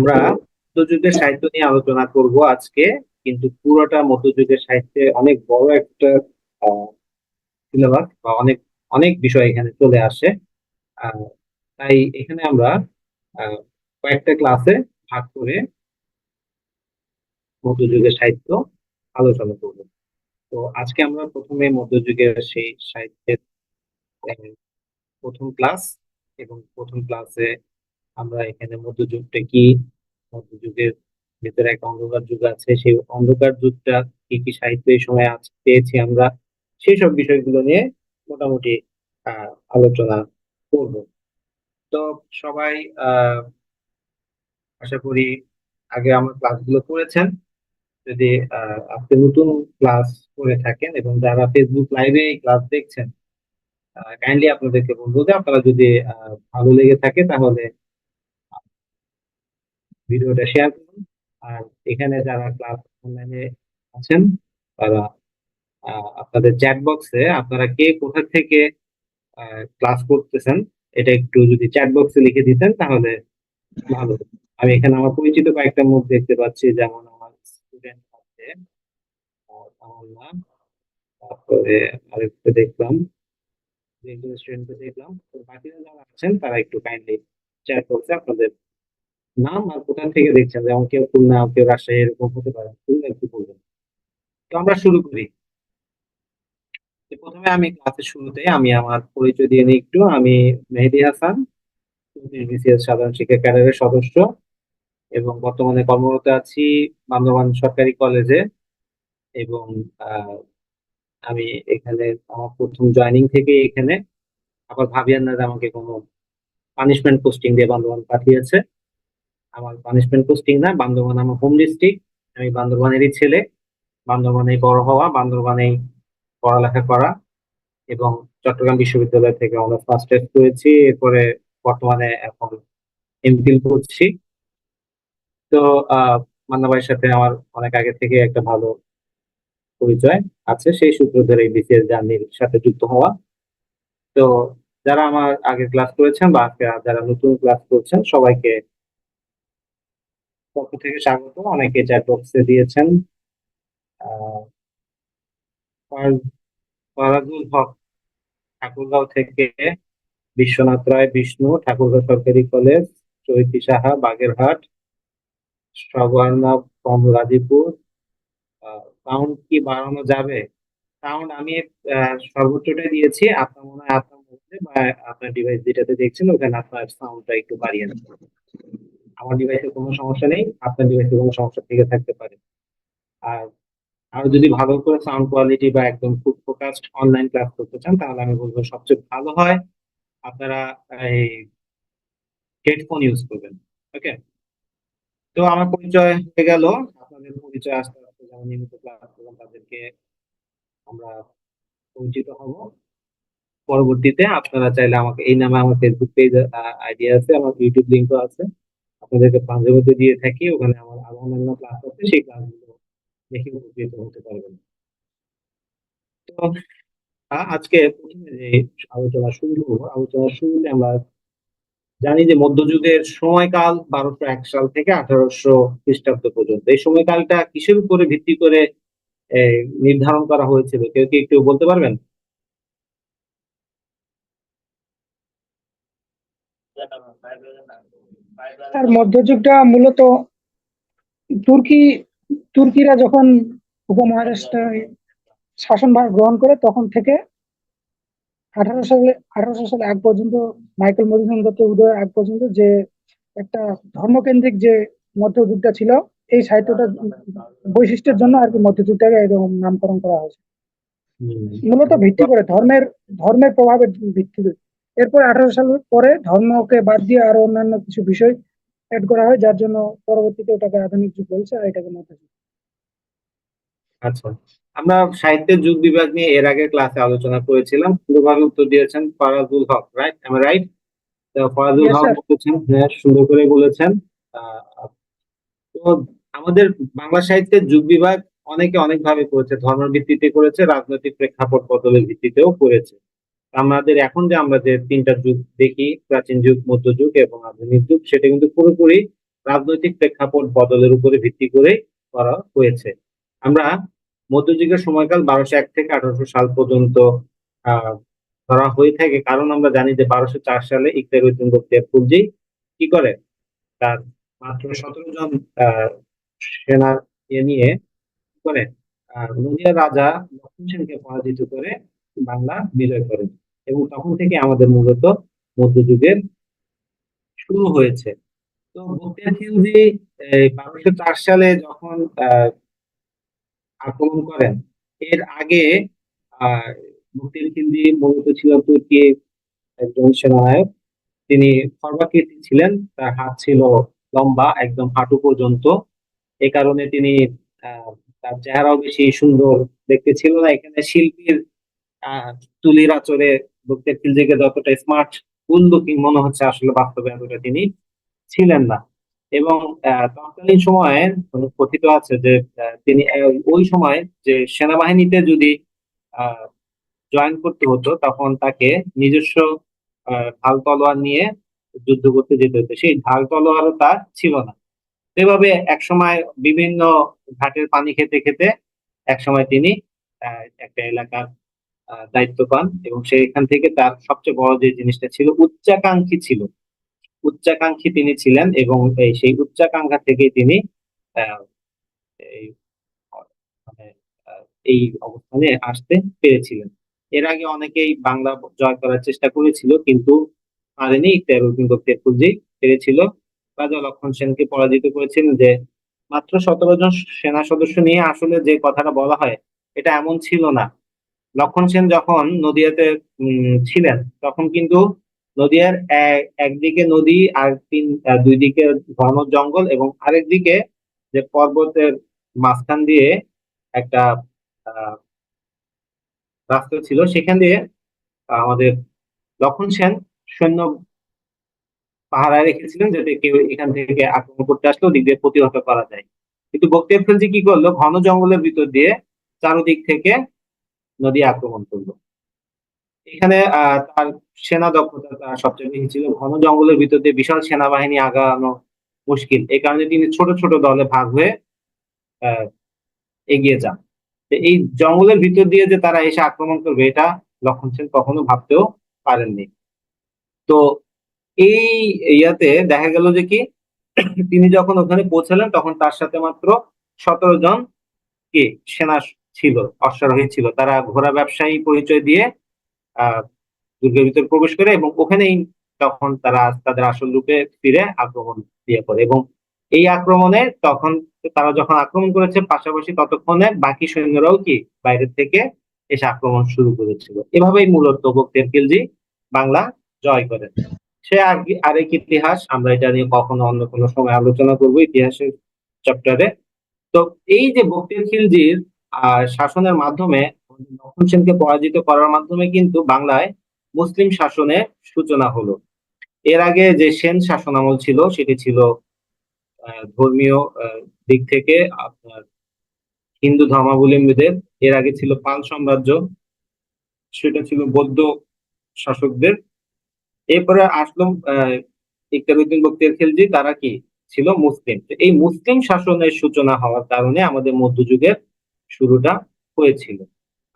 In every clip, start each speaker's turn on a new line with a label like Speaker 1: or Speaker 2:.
Speaker 1: আমরা মধ্যযুগের সাহিত্য নিয়ে আলোচনা করব আজকে। কিন্তু পুরোটা মধ্যযুগের সাহিত্যে অনেক বড় একটা সিলেবাস বা অনেক অনেক বিষয় এখানে চলে আসে। আহ, তাই এখানে আমরা আহ, কয়েকটা ক্লাসে ভাগ করে মধ্যযুগের সাহিত্য আলোচনা করব। তো আজকে আমরা প্রথমে মধ্যযুগের সেই সাহিত্যের আহ, প্রথম ক্লাস, এবং প্রথম ক্লাসে আমরা এখানে মধ্যযুগটা কি, মধ্যযুগের ভিতরে একটা অন্ধকার যুগ আছে, সেই অন্ধকার যুগটা কি কি সাহিত্য এই সময় পেয়েছি আমরা, সেই সব বিষয়গুলো নিয়ে মোটামুটি আলোচনা করব। তো সবাই আহ আশা করি আগে আমার ক্লাসগুলো করেছেন। যদি আপনি নতুন ক্লাস করে থাকেন এবং যারা ফেসবুক লাইভে এই ক্লাস দেখছেন, কাইন্ডলি আপনাদেরকে বলবো যে আপনারা যদি ভালো লেগে থাকে তাহলে ভিডিওটা শেয়ার করুন। আর এখানে যারা ক্লাস অনলাইনে আছেন তারা আপনাদের চ্যাট বক্সে আপনারা কে কোথা থেকে ক্লাস করতেছেন এটা একটু যদি চ্যাট বক্সে লিখে দিতেন তাহলে ভালো হতো। আমি এখানে আমার পরিচিত কয়েকটা মুখ দেখতে পাচ্ছি, যেমন আমার স্টুডেন্ট আছে তামান্না, তারপরে আরেকটা দেখলাম, একজন স্টুডেন্টকে দেখলাম। তো বাকিরা যারা আছেন তারা একটু কাইন্ডলি চ্যাট বক্সে আপনাদের নাম আর কোথা থেকে দেখছেন, যেমন কেউ খুলনা, কেউ রাজশাহী, এরকম হতে পারে, খুলনা একটু বলবেন। তো আমরা শুরু করি। তো প্রথমে আমি ক্লাসের শুরুতে আমি আমার পরিচয় দিয়ে নিই একটু। আমি মেহেদী হাসান, ২৪ বিসিএস সাধারণ শিক্ষা ক্যাডারের সদস্য, এবং বর্তমানে কর্মরত আছি বান্দরবান সরকারি কলেজে। এবং আহ, আমি এখানে আমার প্রথম জয়েনিং থেকে এখানে আবার ভাবিয়ান না যে আমাকে কোনো পানিশমেন্ট পোস্টিং দিয়ে বান্দরবান পাঠিয়েছে। আমার পানিশমেন্ট পোস্টিং না, বান্দরবান আমার হোম ডিস্ট্রিক্ট। আমি বান্দরবানেরই ছেলে, বান্দরবানেই বড় হওয়া, বান্দরবানেই পড়ালেখা করা, এবং চট্টগ্রাম বিশ্ববিদ্যালয় থেকে অনার্স মাস্টার্স করেছি। এরপরে বর্তমানে এখন এমফিল করছি। তো আহ মান্না ভাইয়ের সাথে আমার অনেক আগে থেকে একটা ভালো পরিচয় আছে, সেই সূত্র ধরে বিসিএস জার্নির সাথে যুক্ত হওয়া। তো যারা আমার আগে ক্লাস করেছেন বা আজকে যারা নতুন ক্লাস করছেন সবাইকে পক্ষ থেকে স্বাগত। অনেকে চ্যাট বক্সে দিয়েছেন। আহ ফরাজুল হক ঠাকুরগাঁও থেকে, বিশ্বনাথ রায় বিষ্ণু ঠাকুরগাঁও সরকারি college, Chaiti Saha Bagerhat, Sabarnab from Gazipur. Sound কি বাড়ানো যাবে? সাউন্ড আমি সর্বোচ্চটাই দিয়েছি, আপনার মনে হয় আপনার মধ্যে বা আপনার ডিভাইস যেটাতে দেখছেন ওখানে আপনার সাউন্ডটা একটু বাড়িয়ে নেন। আমার ডিভাইসে কোনো সমস্যা নেই, আপনার ডিভাইসে কোনো সমস্যা থেকে থাকতে পারে। আর আরো যদি ভালো করে সাউন্ড কোয়ালিটি বা একদম ফুল ফোকাসড অনলাইন ক্লাস করতে চান তাহলে আমি বলবো সবচেয়ে ভালো হয় আপনারা এই হেডফোন ইউজ করবেন। ওকে। তো আমার পরিচয় হয়ে গেল। আপনাদের পরিচয় আস্তে আস্তে যেমন নিয়মিত ক্লাস করলাম তাদেরকে আমরা পরিচিত হব। পরবর্তীতে আপনারা চাইলে আমাকে এই নামে আমার ফেসবুক পেজ আইডি আছে, আমার ইউটিউব লিঙ্কও আছে, আপনাদেরকে মাঝে মধ্যে দিয়ে থাকি। ওখানে আমার আরো অন্যান্য ক্লাস আছে, সেই ক্লাসগুলো দেখে উপকৃত হতে পারবেন। তো আজকে প্রথমে যে আলোচনা শুরু করবো, আলোচনার শুরুতে আমরা জানি যে মধ্যযুগের সময়কাল 1201 সাল থেকে 1800 খ্রিস্টাব্দ পর্যন্ত। এই সময়কালটা কিসের উপরে ভিত্তি করে নির্ধারণ করা হয়েছিল, কেউ কি একটু বলতে পারবেন?
Speaker 2: তার মধ্যযুগটা মূলত তুর্কি তুর্কিরা যখন উপমহারাষ্ট্রে শাসনভার গ্রহণ করে তখন থেকে 1800 সালে আগ পর্যন্ত, মাইকেল মধুসূদন দত্তের উদয়ের আগ পর্যন্ত যে একটা ধর্মকেন্দ্রিক যে মধ্যযুগটা ছিল, এই সাহিত্যটা বৈশিষ্ট্যের জন্য আর কি মধ্যযুগটাকে এরকম নামকরণ করা হয়েছে। মূলত ভিত্তি করে ধর্মের ধর্মের প্রভাবের ভিত্তিতে। এরপর 1800 সালের পরে ধর্মকে বাদ দিয়ে আরো অন্যান্য কিছু বিষয় এড করা হয়, যার জন্য পরবর্তীতে ওটাকে আধুনিক যুগ বলছে আর এটাকে মধ্যযুগ।
Speaker 1: আচ্ছা, আমরা সাহিত্যের যুগ বিভাগ নিয়ে এর আগে ক্লাসে আলোচনা করেছিলাম, সুন্দরভাবে উত্তর দিয়েছেন Farazul Haque, right? Um right? তো ফারাজুল
Speaker 2: ইয়েস
Speaker 1: হক
Speaker 2: স্যার।
Speaker 1: বলেছেন, হ্যাঁ সুন্দর করে বলেছেন। তো আমাদের বাংলা সাহিত্যের যুগ বিভাগ অনেকে অনেক ভাবে করেছে, ধর্মের ভিত্তিতে করেছে, রাজনৈতিক প্রেক্ষাপট বদলের ভিত্তিতেও করেছে। আমাদের এখন যে আমরা যে তিনটা যুগ দেখি, প্রাচীন যুগ, মধ্যযুগ এবং আধুনিক যুগ, সেটা কিন্তু পুরোপুরি রাজনৈতিক প্রেক্ষাপট বদলের উপরে ভিত্তি করে করা হয়েছে। আমরা মধ্যযুগের সময়কাল 1201 থেকে 1800 সাল পর্যন্ত আহ ধরা হয়ে থাকে, কারণ আমরা জানি যে 1204 সালে ইকতার-উদ্দীন বখতিয়ার খিলজি কি করে, তার মাত্র 17 জন আহ সেনা নিয়ে কি করে নদিয়ার রাজা লক্ষণ সেনকে পরাজিত করে বাংলা বিজয় করেন, এবং তখন থেকে আমাদের মূলত মধ্যযুগের শুরু হয়েছে। তো বখতিয়ার খিলজি 1204 সালে যখন আহ আক্রমণ করেন, এর আগে আহ বখতিয়ার খিলজি মূলত ছিল তুর্কির একজন সেনানায়ক। তিনি খর্বাকৃতি ছিলেন, তার হাত ছিল লম্বা একদম হাঁটু পর্যন্ত। এই কারণে তিনি আহ তার চেহারাও বেশি সুন্দর দেখতে ছিল না। এখানে শিল্পীর আহ তুলির আঁচড়ে বখতিয়ার খিলজিকে যতটা স্মার্ট কুল লুকিং মনে হচ্ছে, আসলে বাস্তবে এতটা তিনি ছিলেন না। এবং তৎকালীন সময়ে কথিত আছে যে তিনি ওই সময় যে সেনাবাহিনীতে যদি আহ জয়েন করতে হতো, তখন তাকে নিজস্ব ঢাল তলোয়ার নিয়ে যুদ্ধ করতে যেতে হতো, সেই ঢাল তলোয়ারও তার ছিল না। এভাবে একসময় বিভিন্ন ঘাটের পানি খেতে খেতে একসময় তিনি একটা এলাকার দায়িত্ব পান, এবং সেখান থেকে তার সবচেয়ে বড় যে জিনিসটা ছিল, উচ্চাকাঙ্ক্ষী ছিল, উচ্চাকাঙ্ক্ষী তিনি ছিলেন, এবং সেই উচ্চাকাঙ্ক্ষা থেকে তিনি আহ, এই মানে এই অবস্থানে আসতে পেরেছিলেন। এর আগে অনেকেই বাংলা জয় করার চেষ্টা করেছিল, কিন্তু পারেনি। ইকতার-উদ্দীন বখতিয়ার খিলজি পেরেছিল। রাজা লক্ষণ সেনকে পরাজিত করেছিলেন। যে মাত্র 17 জন সেনা সদস্য নিয়ে আসলে যে কথাটা বলা হয়, এটা এমন ছিল না। লক্ষণ সেন যখন নদিয়াতে ছিলেন, তখন কিন্তু নদিয়ার একদিকে নদী, আর দুই দিকে ঘন জঙ্গল, এবং আরেক দিকে যে পর্বতের মাঝখান দিয়ে একটা আহ রাস্তা ছিল, সেখান দিয়ে আমাদের লক্ষণ সেন সৈন্য পাহারায় রেখেছিলেন, যাতে কেউ এখান থেকে আক্রমণ করতে আসলেও দিক দিয়ে প্রতিহত করা যায়। কিন্তু বখতিয়ার খিলজি কি করলো, ঘন জঙ্গলের ভিতর দিয়ে চারদিক থেকে নদী আক্রমণ করলো। এখানে তার সেনা দক্ষতা তার সবচেয়ে বেশি ছিল। ঘন জঙ্গলের ভিতর দিয়ে বিশাল সেনাবাহিনী আগানো মুশকিল, এই কারণে তিনি ছোট ছোট দলে ভাগ হয়ে আহ, এগিয়ে যান। তো এই জঙ্গলের ভিতর দিয়ে যে তারা এসে আক্রমণ করবে, এটা লক্ষণ সেন কখনো ভাবতেও পারেননি। তো এই ইয়াতে দেখা গেল যে কি, তিনি যখন ওখানে পৌঁছালেন, তখন তার সাথে মাত্র 17 জন কি সেনা ছিল, অশ্বারোহী ছিল। তারা ঘোড়া ব্যবসায়ী পরিচয় দিয়ে আহ দুর্গের ভিতর প্রবেশ করে, এবং ওখানেই তখন তারা তাদের আসল রূপে ফিরে আক্রমণ দিয়ে করে। এবং এই আক্রমণে তখন তারা যখন আক্রমণ করেছে, পাশাপাশি ততক্ষণে বাকি সৈন্যরাও কি বাইরের থেকে এসে আক্রমণ শুরু করেছিল। এভাবেই মূলত বখতিয়ার খিলজি বাংলা জয় করেন। সে আরেক ইতিহাস, আমরা এটা নিয়ে কখনো অন্য কোনো সময় আলোচনা করবো ইতিহাসের চ্যাপ্টারে। তো এই যে বখতিয়ার খিলজির শাসনের মাধ্যমে, লক্ষণ সেনকে পরাজিত করার মাধ্যমে কিন্তু বাংলায় মুসলিম শাসনের সূচনা হলো। এর আগে যে সেন শাসন আমল ছিল, সেটি ছিল ধর্মীয় দিক থেকে আপনার হিন্দু ধর্মাবলম্বীদের। এর আগে ছিল পাল সাম্রাজ্য, সেটা ছিল বৌদ্ধ শাসকদের। এরপরে আসলো ইকতার-উদ্দীন বখতিয়ার খিলজি, তারা কি ছিল মুসলিম। তো এই মুসলিম শাসনের সূচনা হওয়ার কারণে আমাদের মধ্যযুগের শুরুটা হয়েছিল।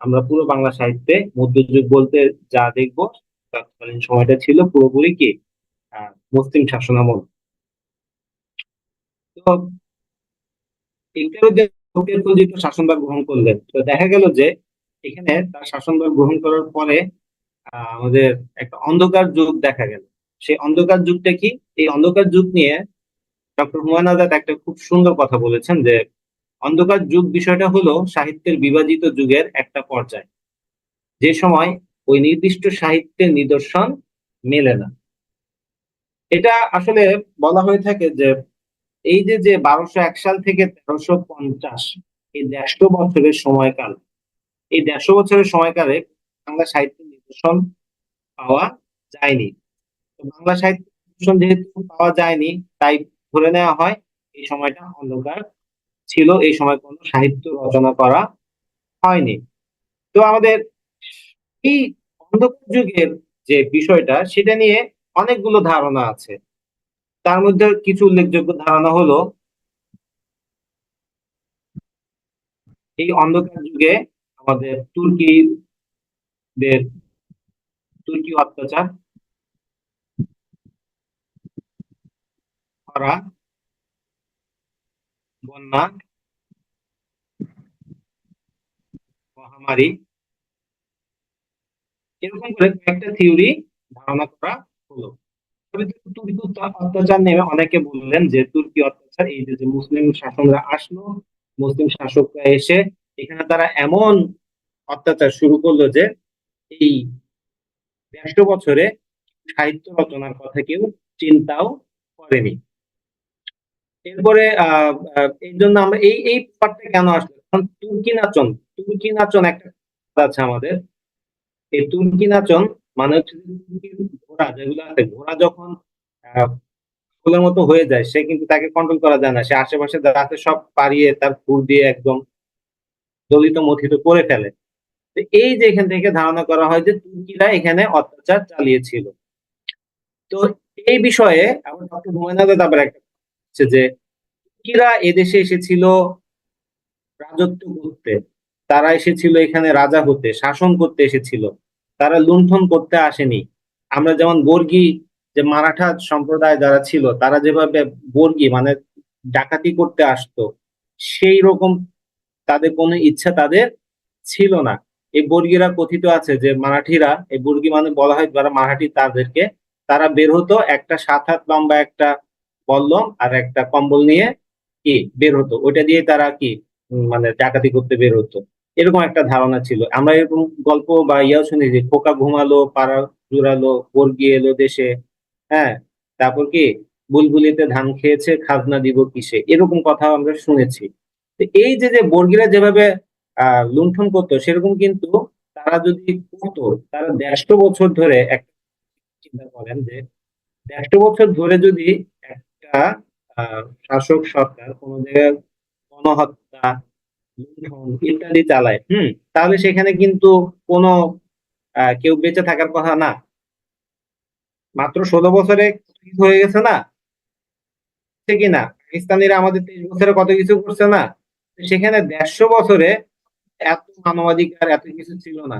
Speaker 1: আমরা পুরো বাংলা সাহিত্যে মধ্যযুগ বলতে যা দেখবো, তৎকালীন সময়টা ছিল পুরোপুরি কি মুসলিম শাসনামল। তো ইকতার-উদ্দীন বখতিয়ার খিলজি তো শাসনভার গ্রহণ করলেন। তো দেখা গেল যে এখানে তার শাসনভার গ্রহণ করার পরে আমাদের একটা অন্ধকার যুগ দেখা গেল। সেই অন্ধকার যুগটা কি? এই অন্ধকার যুগ নিয়ে ডক্টর হুমায়ুন আজাদ একটা খুব সুন্দর কথা বলেছেন, যে অন্ধকার যুগ বিষয়টা হলো সাহিত্যের বিভাজিত যুগের একটা পর্যায়, যে সময় ওই নির্দিষ্ট সাহিত্যের নিদর্শন মেলে না। এটা আসলে বলা হয়ে থাকে যে এই যে যে 1201 সাল থেকে 1350, এই 150 বছরের সময়কাল, এই 150 বছরের সময়কালে বাংলা সাহিত্যের নিদর্শন পাওয়া যায়নি। তো বাংলা সাহিত্য যেহেতু পাওয়া যায়নি, তাই ধরে নেওয়া হয় এই সময়টা অন্ধকার ছিল, এই সময় কোনো সাহিত্য রচনা করা হয়নি। তো আমাদের এই অন্ধকার যুগের যে বিষয়টা, সেটা নিয়ে অনেকগুলো ধারণা আছে। তার মধ্যে কিছু উল্লেখযোগ্য ধারণা হলো এই অন্ধকার যুগে আমাদের তুর্কি অত্যাচার, খরা, বন্যা, মহামারী, এরকম করে কয়েকটা থিওরি ধারণা করা হলো। তবে তুর্কি অত্যাচার নিয়ে অনেকে বললেন যে তুর্কি অত্যাচার এই যে যে মুসলিম শাসনরা আসলো, মুসলিম শাসকরা এসে এখানে তারা এমন অত্যাচার শুরু করলো যে এই 150 বছরে সাহিত্য রচনার কথা কেউ চিন্তাও করেনি। এরপরে এই জন্য আমরা এই পার্টটা কেন আসলো, কারণ তুর্কি নাচন একটা কথা আছে আমাদের। এই তুর্কি নাচন মানে হচ্ছে যে তুর্কির ঘোড়া যেগুলো আছে, ঘোড়া যখন আহ ফুলের মতো হয়ে যায়, সে কিন্তু তাকে কন্ট্রোল করা যায় না, সে আশেপাশে যা আছে সব পাড়িয়ে তার খুর দিয়ে একদম দলিত মথিত করে ফেলে। তো এই যে এখান থেকে ধারণা করা হয় যে তুর্কিরা এখানে অত্যাচার চালিয়েছিল। তো এই বিষয়ে আমার ডক্টর হুমায়ুন আজাদ আবার একটা হচ্ছে যে তুর্কিরা এদেশে এসেছিল রাজত্ব করতে, তারা এসেছিল এখানে রাজা হতে, শাসন করতে এসেছিল, তারা লুণ্ঠন করতে আসেনি। আমরা যেমন বর্গী, যে মারাঠা সম্প্রদায় যারা ছিল তারা যেভাবে বর্গী মানে ডাকাতি করতে আসতো, সেই রকম তাদের কোনো ইচ্ছা তাদের ছিল না। এই বর্গীরা কথিত আছে যে মারাঠিরা, এই বর্গী মানে বলা হয় যারা মারাঠি তাদেরকে, তারা বের হতো একটা 7 হাত লম্বা একটা বল্লম আর একটা কম্বল নিয়ে কি বের হতো, ওইটা দিয়ে তারা কি মানে ডাকাতি করতে বের হতো। এরকম একটা ধারণা ছিল। আমরা এরকম গল্প বা ইয়াও শুনি যে খোকা ঘুমালো পাড়া জুড়ালো, বর্গি এলো দেশে, হ্যাঁ, তারপর কি বুলবুলিতে ধান খেয়েছে খাজনা দিব কিসে, এরকম কথা আমরা শুনেছি। তো এই যে যে বর্গীরা যেভাবে লুণ্ঠন করতো সেরকম কিন্তু তারা যদি করতো, তারা 150 বছর ধরে একটা চিন্তা করেন যে 150 বছর ধরে যদি একটা শাসক সরকার কোনো জায়গায় গণহত্যা, লুণ্ঠন ইত্যাদি চালায়, তাহলে সেখানে কিন্তু কোনো কেউ বেঁচে থাকার কথা না। মাত্র 16 বছরে কত কিছু হয়ে গেছে না, ঠিক কি না? পাকিস্তানিরা আমাদের 23 বছরে কত কিছু করছে না। সেখানে 150 বছরে এত মানবাধিকার এত কিছু ছিল না।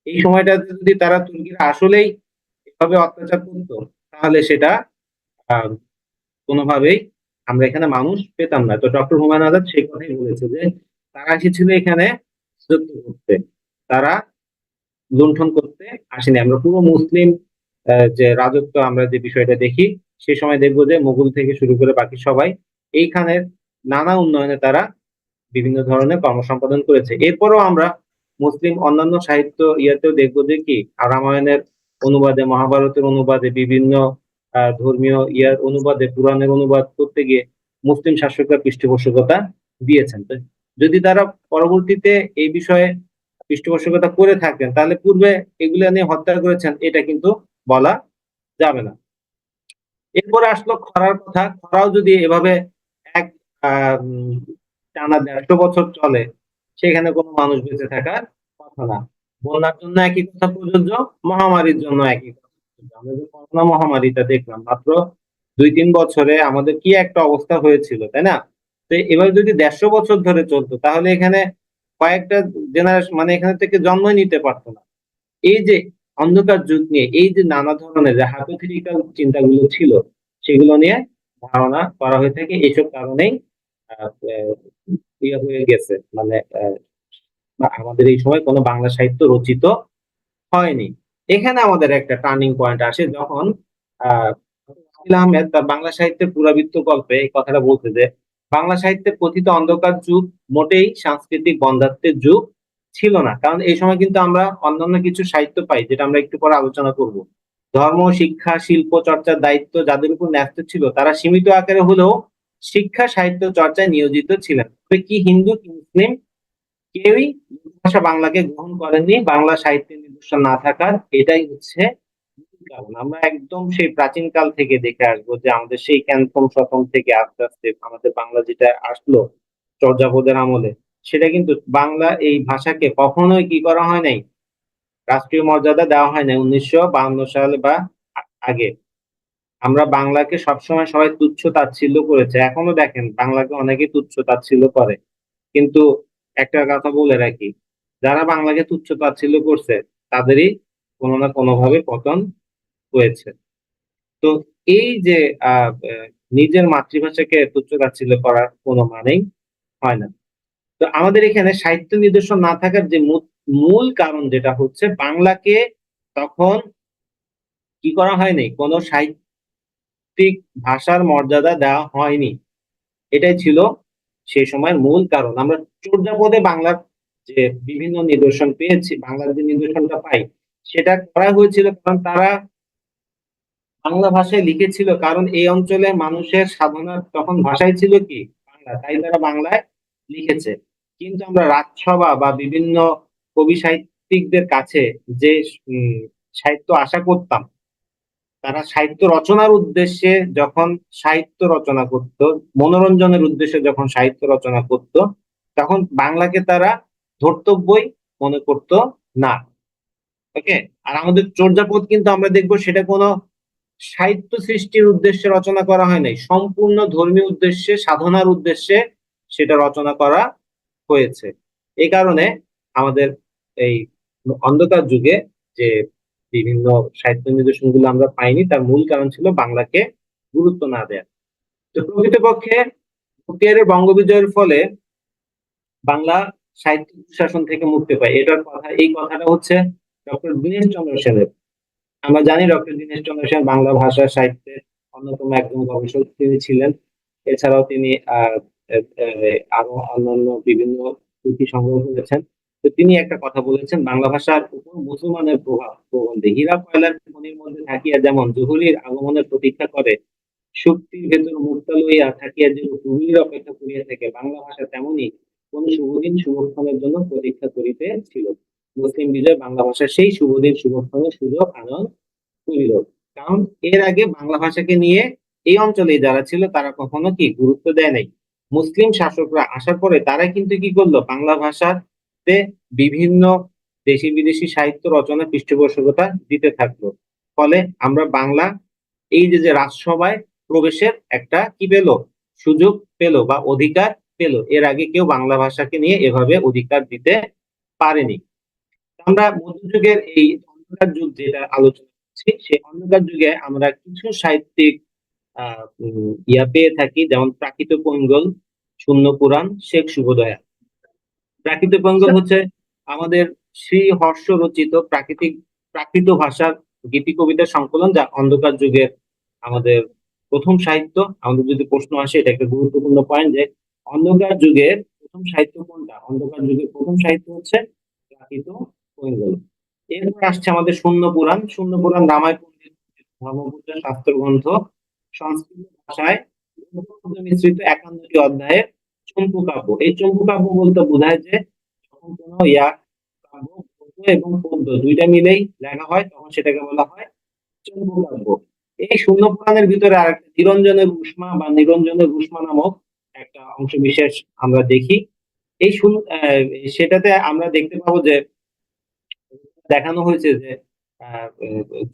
Speaker 1: এই সময়টাতে যদি তারা তুর্কিরা আসলেই এভাবে অত্যাচার করতো, তাহলে সেটা আহ কোনোভাবেই আমরা এখানে মানুষ পেতাম না। তো ডক্টর হুমায়ুন আজাদ সেই কথাই বলেছে যে তারা এসেছিল এখানে রাজত্ব করতে, তারা লুণ্ঠন করতে আসেনি। আমরা পুরো মুসলিম যে রাজত্ব আমরা যে বিষয়টা দেখি, সে সময় দেখবো যে মুঘল থেকে শুরু করে বাকি সবাই এইখানের নানা উন্নয়নে তারা বিভিন্ন ধরনের কর্মসম্পাদন করেছে। এরপরও আমরা মুসলিম অন্যান্য সাহিত্য ইয়াতেও দেখবো যে কি রামায়ণের অনুবাদে, মহাভারতের অনুবাদে, বিভিন্ন ধর্মীয় ইয়ার অনুবাদে, পুরাণের অনুবাদ করতে গিয়ে মুসলিম শাসকরা পৃষ্ঠপোষকতা দিয়েছেন। তো যদি তারা পরবর্তীতে এই বিষয়ে পৃষ্ঠপোষকতা করে থাকেন, তাহলে পূর্বে এগুলো নিয়ে হত্যা করেছেন এটা কিন্তু বলা যাবে না। এরপরে আসলো খরার কথা। খরাও যদি এভাবে এক টানা 150 বছর চলে, সেখানে কোনো মানুষ বেঁচে থাকার কথা না। বন্যার জন্য একই কথা প্রযোজ্য, মহামারীর জন্য একই কথা প্রযোজ্য। আমরা যে করোনা মহামারীটা দেখলাম মাত্র 2-3 বছরে আমাদের কি একটা অবস্থা হয়েছিল, তাই না? তো এবার যদি 150 বছর ধরে চলতো, তাহলে এখানে কয়েকটা জেনারেশন মানে এখানে থেকে জন্মই নিতে পারতো না। এই যে অন্ধকার যুগ নিয়ে এই যে নানা ধরনের যে হাইপোথেটিক্যাল চিন্তাগুলো ছিল, সেগুলো নিয়ে ধারণা করা হয়ে থাকে। এইসব কারণেই আহ, আহ, ইয়ে হয়ে গেছে মানে আমাদের এই সময় কোনো বাংলা সাহিত্য রচিত হয়নি। এখানে আমাদের একটা টার্নিং পয়েন্ট আসে যখন আহ আকিল আহমেদ তার বাংলা সাহিত্যের পুরাবৃত্ত গল্পে এই কথাটা বলতে যে বাংলা সাহিত্যে কথিত অন্ধকার যুগ মোটেই সাংস্কৃতিক বন্ধ্যাত্বের যুগ ছিল না। কারণ এই সময় কিন্তু আমরা অন্যান্য কিছু সাহিত্য পাই, যেটা আমরা একটু পরে আলোচনা করব। ধর্ম, শিক্ষা, শিল্প চর্চার দায়িত্ব যাদের উপর ন্যস্ত ছিল, তারা সীমিত আকারে হলেও শিক্ষা সাহিত্য চর্চায় নিয়োজিত ছিলেন। তবে কি হিন্দু কি মুসলিম কেউই ভাষা বাংলাকে গ্রহণ করেননি বাংলা সাহিত্যের নিদর্শন না থাকার। এটাই হচ্ছে মূল কারণ। আমরা একদম সেই প্রাচীন কাল থেকে দেখে আসবো যে আমাদের সেই ক্যান্থম শতম থেকে আস্তে আস্তে আমাদের বাংলা যেটা আসলো চর্যাপদের আমলে, সেটা কিন্তু বাংলা এই ভাষাকে কখনোই কি করা হয় নাই, রাষ্ট্রীয় মর্যাদা দেওয়া হয় নাই 1952 সালে বা আগে। আমরা বাংলাকে সবসময় সবাই তুচ্ছ তাচ্ছিল্য করেছে, এখনো দেখেন বাংলাকে অনেকে তুচ্ছ তাচ্ছিল্য করে। কিন্তু একটা কথা বলে রাখি, যারা বাংলাকে তুচ্ছ তাচ্ছিল্য করছে তাদেরই কোনো না কোনো ভাবে পতন হয়েছে। তো এই যে নিজের মাতৃভাষাকে তুচ্ছ তাচ্ছিল্য করার কোনো মানেই হয় না। তো আমাদের এখানে সাহিত্য নিদর্শন না থাকার যে মূল কারণ যেটা হচ্ছে, বাংলাকে তখন কি করা হয়নি, কোনো সাহিত্যিক ভাষার মর্যাদা দেওয়া হয়নি। এটাই ছিল সেই সময়ের মূল কারণ। আমরা চর্যাপদে বাংলার যে বিভিন্ন নিদর্শন পেয়েছি, বাংলার যে নিদর্শনটা পাই, সেটা করা হয়েছিল কারণ তারা বাংলা ভাষায় লিখেছিল, কারণ এই অঞ্চলের মানুষের সাধনার তখন ভাষাই ছিল কি, বাংলা, তাই তারা বাংলায় লিখেছে। কিন্তু আমরা রাজসভা বা বিভিন্ন কবি সাহিত্যিকদের কাছে যে উম, সাহিত্য আশা করতাম, তারা সাহিত্য রচনার উদ্দেশ্যে যখন সাহিত্য রচনা করত, মনোরঞ্জনের উদ্দেশ্যে যখন সাহিত্য রচনা করত, তখন বাংলাকে তারা ধর্তব্যই মনে করত না। ওকে। আর আমাদের চর্যাপদ কিন্তু আমরা দেখবো সেটা কোনো সাহিত্য সৃষ্টির উদ্দেশ্যে রচনা করা হয় নাই, সম্পূর্ণ ধর্মীয় উদ্দেশ্যে, সাধনার উদ্দেশ্যে সেটা রচনা করা হয়েছে। এই কারণে আমাদের এই অন্ধকার যুগে যে বিভিন্ন সাহিত্য নিদর্শনগুলো আমরা পাইনি, তার মূল কারণ ছিল বাংলাকে গুরুত্ব না দেয়া। তো প্রকৃতপক্ষে বঙ্গবন্ধু বঙ্গবিজয়ের ফলে বাংলা সাহিত্য শাসন থেকে মুক্তি পায়, এটার কথা, এই কথাটা হচ্ছে ডক্টর দীনেশ চন্দ্র সেনের। আমরা জানি ডক্টর দীনেশ চন্দ্র সেন বাংলা ভাষা সাহিত্যের অন্যতম একজন গবেষক তিনি ছিলেন। এছাড়াও তিনি আরো অন্যান্য বিভিন্ন পুঁথি সংগ্রহ করেছেন। তো তিনি একটা কথা বলেছেন, বাংলা ভাষার উপর মুসলমানের প্রভাব প্রবন্ধে হীরা কয়লার খনির মধ্যে থাকিয়া যেমন জহুরির আগমনের প্রতীক্ষা করে, শক্তির ভেতর মুক্তা লইয়া থাকিয়া যে জহুরির অপেক্ষা করিয়া থাকে, বাংলা ভাষা তেমনি কোন শুভদিন শুভক্ষণের জন্য প্রতীক্ষা করিতে ছিল। মুসলিম বিজয় বাংলা ভাষার সেই শুভদিন শুভক্ষণের সুযোগ আনয়ন করিল। কারণ এর আগে বাংলা ভাষাকে নিয়ে এই অঞ্চলে যারা ছিল তারা কখনো কি গুরুত্ব দেয় নাই। মুসলিম শাসকরা আসার পরে তারা কিন্তু কি করলো, বাংলা ভাষাতে বিভিন্ন দেশি বিদেশি সাহিত্য রচনা পৃষ্ঠপোষকতা দিতে থাকলো। ফলে আমরা বাংলা এই যে যে রাজসভায় প্রবেশের একটা কি পেল, সুযোগ পেল বা অধিকার পেল। এর আগে কেউ বাংলা ভাষাকে নিয়ে এভাবে অধিকার দিতে পারেনি। আমরা মধ্যযুগের এই অন্ধকার যুগ যেটা আলোচনা করছি, সেই অন্ধকার যুগে আমরা কিছু সাহিত্যিক ইয়া পেয়ে থাকি, যেমন প্রাকৃত পৈঙ্গল, শূন্য পুরাণ, শেখ শুভদয়া। প্রাকৃত পৈঙ্গল হচ্ছে আমাদের শ্রী হর্ষ রচিত প্রাকৃত ভাষার গীতি কবিতার সংকলন, যা অন্ধকার যুগের আমাদের প্রথম সাহিত্য। আমাদের যদি প্রশ্ন আসে, এটা একটা গুরুত্বপূর্ণ পয়েন্ট যে অন্ধকার যুগের প্রথম সাহিত্য কোনটা, অন্ধকার যুগের প্রথম সাহিত্য হচ্ছে প্রাকৃত পৈঙ্গল। এরপর আসছে আমাদের শূন্য পুরাণ। শূন্য পুরাণ রামায়ণ পণ্ডিত ধর্মপুত্রের শাস্ত্র গ্রন্থ, সংস্কৃত ভাষায় মিশ্রিত 51টি অধ্যায়ের চম্পু কাব্য। এই চম্পু কাব্য বলতে বোঝায় যে যখন কোনো কাব্য পদ্য এবং পদ্য দুইটা মিলেই লেখা হয়, তখন সেটাকে বলা হয় চম্পু কাব্য। এই শূন্য পুরাণের ভিতরে আরেকটা নিরঞ্জনের উষ্মা বা নিরঞ্জনের উষ্মা নামক একটা অংশ বিশেষ আমরা দেখি। এই সেটাতে আমরা দেখতে পাবো যে দেখানো হয়েছে যে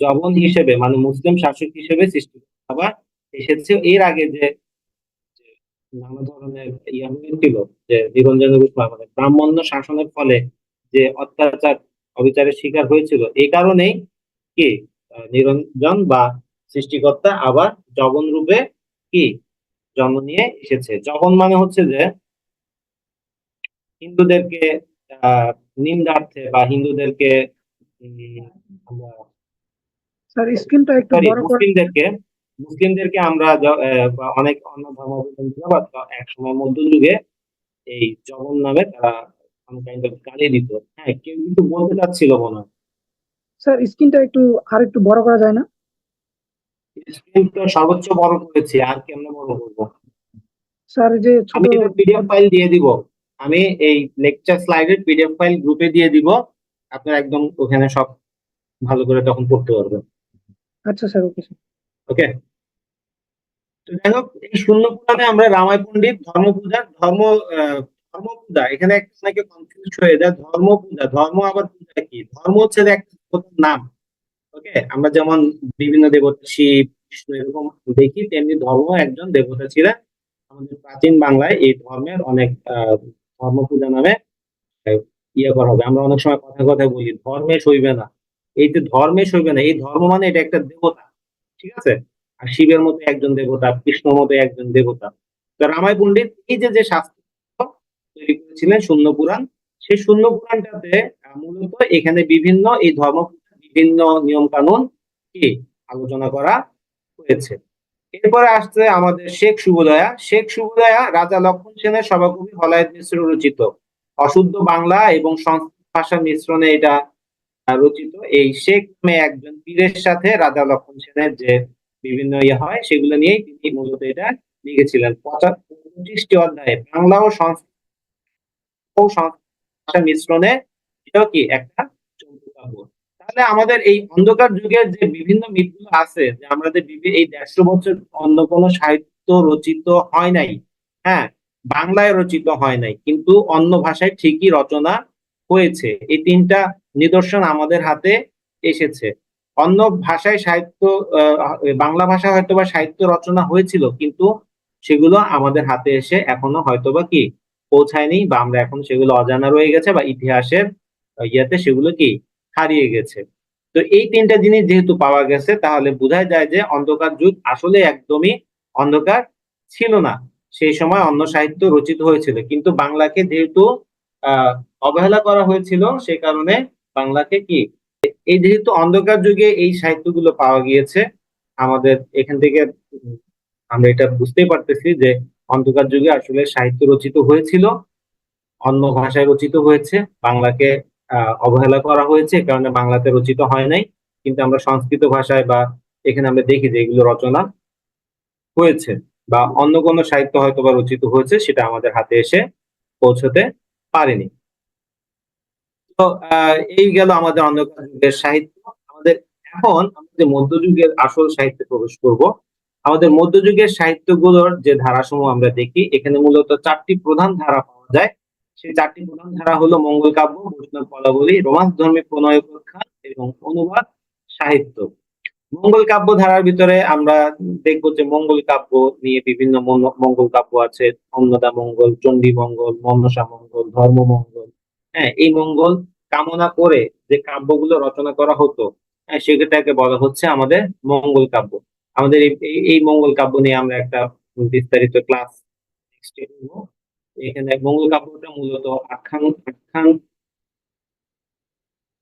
Speaker 1: জবন হিসেবে, মানে মুসলিম শাসক হিসেবে সৃষ্টি আবার এসেছে। এর আগে যে যে নানা ধরনের ইয়া হয়েছিল, যে নিরঞ্জনের উষ্মা মানে ব্রাহ্মণ্য শাসনের ফলে যে অত্যাচার অবিচারের শিকার হয়েছিল, এই কারণেই কি নিরঞ্জন বা সৃষ্টিকর্তা আবার জবন রূপে কি জন্ম নিয়ে এসেছে। জবন মানে হচ্ছে যে হিন্দুদেরকে আহ নিন্দার্থে বা হিন্দুদেরকে আমরা,
Speaker 2: স্যার স্ক্রিনটা একটু
Speaker 1: সরি,
Speaker 2: বড় করে।
Speaker 1: মুসলিমদেরকে আমরা বা অনেক অন্য ধর্মাবলম্বীরা বা এক সময় মধ্যযুগে এই জগন নামে তারা কাইন্ড অফ গালি দিত। হ্যাঁ, কেউ কিন্তু বলতে চাচ্ছিল মনে হয়।
Speaker 2: স্যার স্ক্রিনটা একটু আর একটু বড় করা যায় না?
Speaker 1: স্ক্রিন তো সর্বোচ্চ বড় করেছি, আর কেমনে বড় করবো?
Speaker 2: স্যার এই যে ছোট।
Speaker 1: আমি এটা পিডিএফ ফাইল দিয়ে দিব। আমি এই লেকচার স্লাইডের পিডিএফ ফাইল গ্রুপে দিয়ে দিব। আপনারা একদম ওখানে সব ভালো করে তখন পড়তে পারবেন।
Speaker 2: আচ্ছা স্যার, ওকে স্যার।
Speaker 1: ওকে। তো যাই হোক, এই শূন্য পুরাণে আমরা রামায় পণ্ডিত ধর্মপূজা ধর্মপূজা, এখানে অনেকে কনফিউজ হয়ে যায়। ধর্মপূজা, ধর্ম আবার পূজা কি? ধর্ম হচ্ছে যে একটা দেবতার নাম। ওকে, আমরা যেমন বিভিন্ন দেবতা শিব, বিষ্ণু এরকম দেখি, তেমনি ধর্ম একজন দেবতা ছিলেন। আমাদের প্রাচীন বাংলায় এই ধর্মের অনেক ধর্ম পূজা নামে ইয়ে করা হবে। আমরা অনেক সময় কথা কথা বলি ধর্মে সইবে না, এই যে ধর্মে সইবে না, এই ধর্ম মানে এটা একটা দেবতা, ঠিক আছে? আর শিবের মতো একজন দেবতা, কৃষ্ণর মতো একজন দেবতা। তো রামায় পণ্ডিত এই যে যে শাস্ত্র তৈরি করেছিলেন শূন্য পুরাণ, সেই শূন্য পুরাণটাতে মূলত এখানে বিভিন্ন এই ধর্ম বিভিন্ন নিয়ম কানুন কি আলোচনা করা হয়েছে। এরপরে আসছে আমাদের শেখ শুভদয়া। শেখ শুভদয়া রাজা লক্ষণ সেনের সভাকবি হলায়ত মিশ্র রচিত অশুদ্ধ বাংলা এবং সংস্কৃত ভাষার মিশ্রণে এটা রচিত। এই শেখ নামে একজন পীরের সাথে রাজা লক্ষণ সেনের যে বিভিন্ন ইয়ে হয় সেগুলো নিয়েই তিনি মূলত এটা লিখেছিলেন। 25টি অধ্যায়ে বাংলা ও সংস্কৃত ভাষার মিশ্রণে এটাও কি একটা চমৎকার কাব্য। তাহলে আমাদের এই অন্ধকার যুগের যে বিভিন্ন মিথগুলো আছে, যে আমাদের এই 150 বছর অন্য কোনো সাহিত্য রচিত হয় নাই, হ্যাঁ, বাংলায় রচিত হয় নাই, কিন্তু অন্য ভাষায় ঠিকই রচনা হয়েছে। এই তিনটা নিদর্শন আমাদের হাতে এসেছে। অন্য ভাষায় সাহিত্য, বাংলা ভাষায় হয়তোবা সাহিত্য রচনা হয়েছিল, কিন্তু সেগুলো আমাদের হাতে এসে এখনো হয়তোবা কি পৌঁছায়নি, বা আমরা এখন সেগুলো অজানা রয়ে গেছে, বা ইতিহাসের ইয়াতে সেগুলো কি হারিয়ে গেছে। তো এই তিনটা জিনিস যেহেতু পাওয়া গেছে, তাহলে বোঝা যায় যে অন্ধকার যুগ আসলে একদমই অন্ধকার ছিল না। সেই সময় অন্য সাহিত্য রচিত হয়েছিল, কিন্তু বাংলাকে যেহেতু আহ অবহেলা করা হয়েছিল, সে কারণে বাংলাকে কি এই যেহেতু অন্ধকার যুগে এই সাহিত্যগুলো পাওয়া গিয়েছে, আমাদের এখান থেকে আমরা এটা বুঝতেই পারতেছি যে অন্ধকার যুগে আসলে সাহিত্য রচিত হয়েছিল, অন্য ভাষায় রচিত হয়েছে, বাংলাকে অবহেলা করা হয়েছে, এ কারণে বাংলাতে রচিত হয় নাই। কিন্তু আমরা সংস্কৃত ভাষায় বা এখানে আমরা দেখি যে এগুলো রচনা হয়েছে, বা অন্য কোনো সাহিত্য হয়তো বা রচিত হয়েছে, সেটা আমাদের হাতে এসে পৌঁছতে পারেনি। তো এই গেল আমাদের অন্ধকার যুগের সাহিত্য। আমাদের এখন আমাদের মধ্যযুগের আসল সাহিত্যে প্রবেশ করব। আমাদের মধ্যযুগের সাহিত্যগুলোর যে ধারাসমূহ আমরা দেখি, এখানে মূলত 4টি প্রধান ধারা পাওয়া যায়। সেই 4টি প্রধান ধারা হলো মঙ্গল কাব্য, বৈষ্ণব পদাবলী, রোমান্স ধর্মী প্রণয় উপাখ্যান এবং অনুবাদ সাহিত্য। মঙ্গল কাব্য ধারার ভিতরে আমরা দেখবো যে মঙ্গল কাব্য নিয়ে বিভিন্ন মঙ্গল কাব্য আছে। অন্নদা মঙ্গল, চণ্ডী মঙ্গল, মনসা মঙ্গল, ধর্ম মঙ্গল। হ্যাঁ, এই মঙ্গল কামনা করে যে কাব্যগুলো রচনা করা হতো, হ্যাঁ, সেটাকে বলা হচ্ছে আমাদের মঙ্গল কাব্য। আমাদের এই মঙ্গল কাব্য নিয়ে আমরা একটা বিস্তারিত ক্লাস নেক্সট করব। এখানে মঙ্গল কাব্যটা মূলত আখ্যান আখ্যান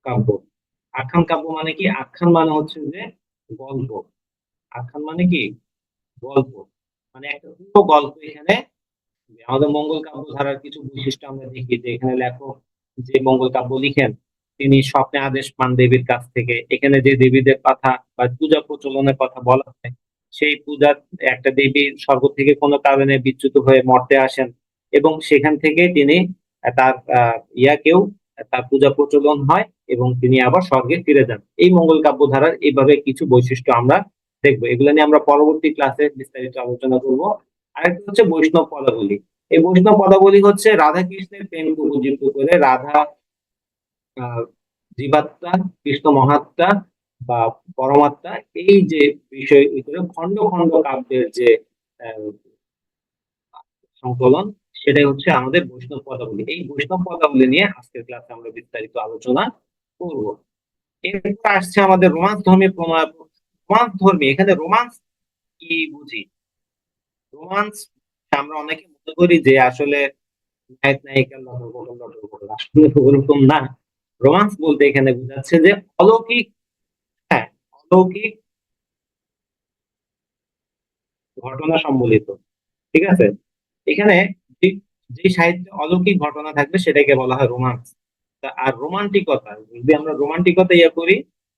Speaker 1: কাব্য। আখ্যান কাব্য মানে কি? আখ্যান মানে হচ্ছে যে গল্প। আখ্যান মানে কি? গল্প। মানে একটা পুরো গল্প এখানে। আমাদের মঙ্গল কাব্য ধারার কিছু বৈশিষ্ট্য আমরা দেখি, যে এখানে লেখক যে মঙ্গল কাব্য লিখেন, তিনি স্বপ্নে আদেশ পান দেবীর কাছ থেকে। এখানে যে দেবীদের কথা বা পূজা প্রচলনের কথা বলা হয়, সেই পূজার একটা দেবী স্বর্গ থেকে কোনো কারণে বিচ্যুত হয়ে মর্তে আসেন, এবং সেখান থেকে তিনি তার ইয়াকেও তার পূজা প্রচলন হয়, এবং তিনি আবার স্বর্গে ফিরে যান। এই মঙ্গল কাব্য ধারার এইভাবে কিছু বৈশিষ্ট্য আমরা দেখবো। এগুলো নিয়ে আমরা পরবর্তী ক্লাসে বিস্তারিত আলোচনা করব। আরেকটা হচ্ছে বৈষ্ণব পদাবলী। এই বৈষ্ণব পদাবলী হচ্ছে রাধা কৃষ্ণের প্রেমকে উজ্জীবিত করে রাধা আহ, জীবাত্মা, কৃষ্ণ মহাত্মা বা পরমাত্মা, এই যে বিষয় ভিতরে খন্ড খন্ড কাব্যের যে আহ, সংকলন, সেটাই হচ্ছে আমাদের বৈষ্ণব পদাবলী। এই বৈষ্ণব পদাবলী নিয়ে আজকের ক্লাসে আমরা বিস্তারিত আলোচনা করব। এরপর আসছে আমাদের রোমান্স ধর্মী প্রণয়। রোমান্স ধর্মী, এখানে রোমান্স কি বুঝি? রোমান্স আমরা অনেকে মনে করি যে আসলে নায়ক নায়িকার লটর পটর লটর পটর, আসলে ওরকম না। রোমান্স বলতে এখানে বোঝাচ্ছে যে অলৌকিক, হ্যাঁ, অলৌকিক ঘটনা সম্বলিত, ঠিক আছে? এখানে যে যে সাহিত্যে অলৌকিক ঘটনা থাকবে সেটাকে বলা হয় রোমান্স। আর রোমান্টিকতা, যদি আমরা রোমান্টিকতা ইয়ে করি,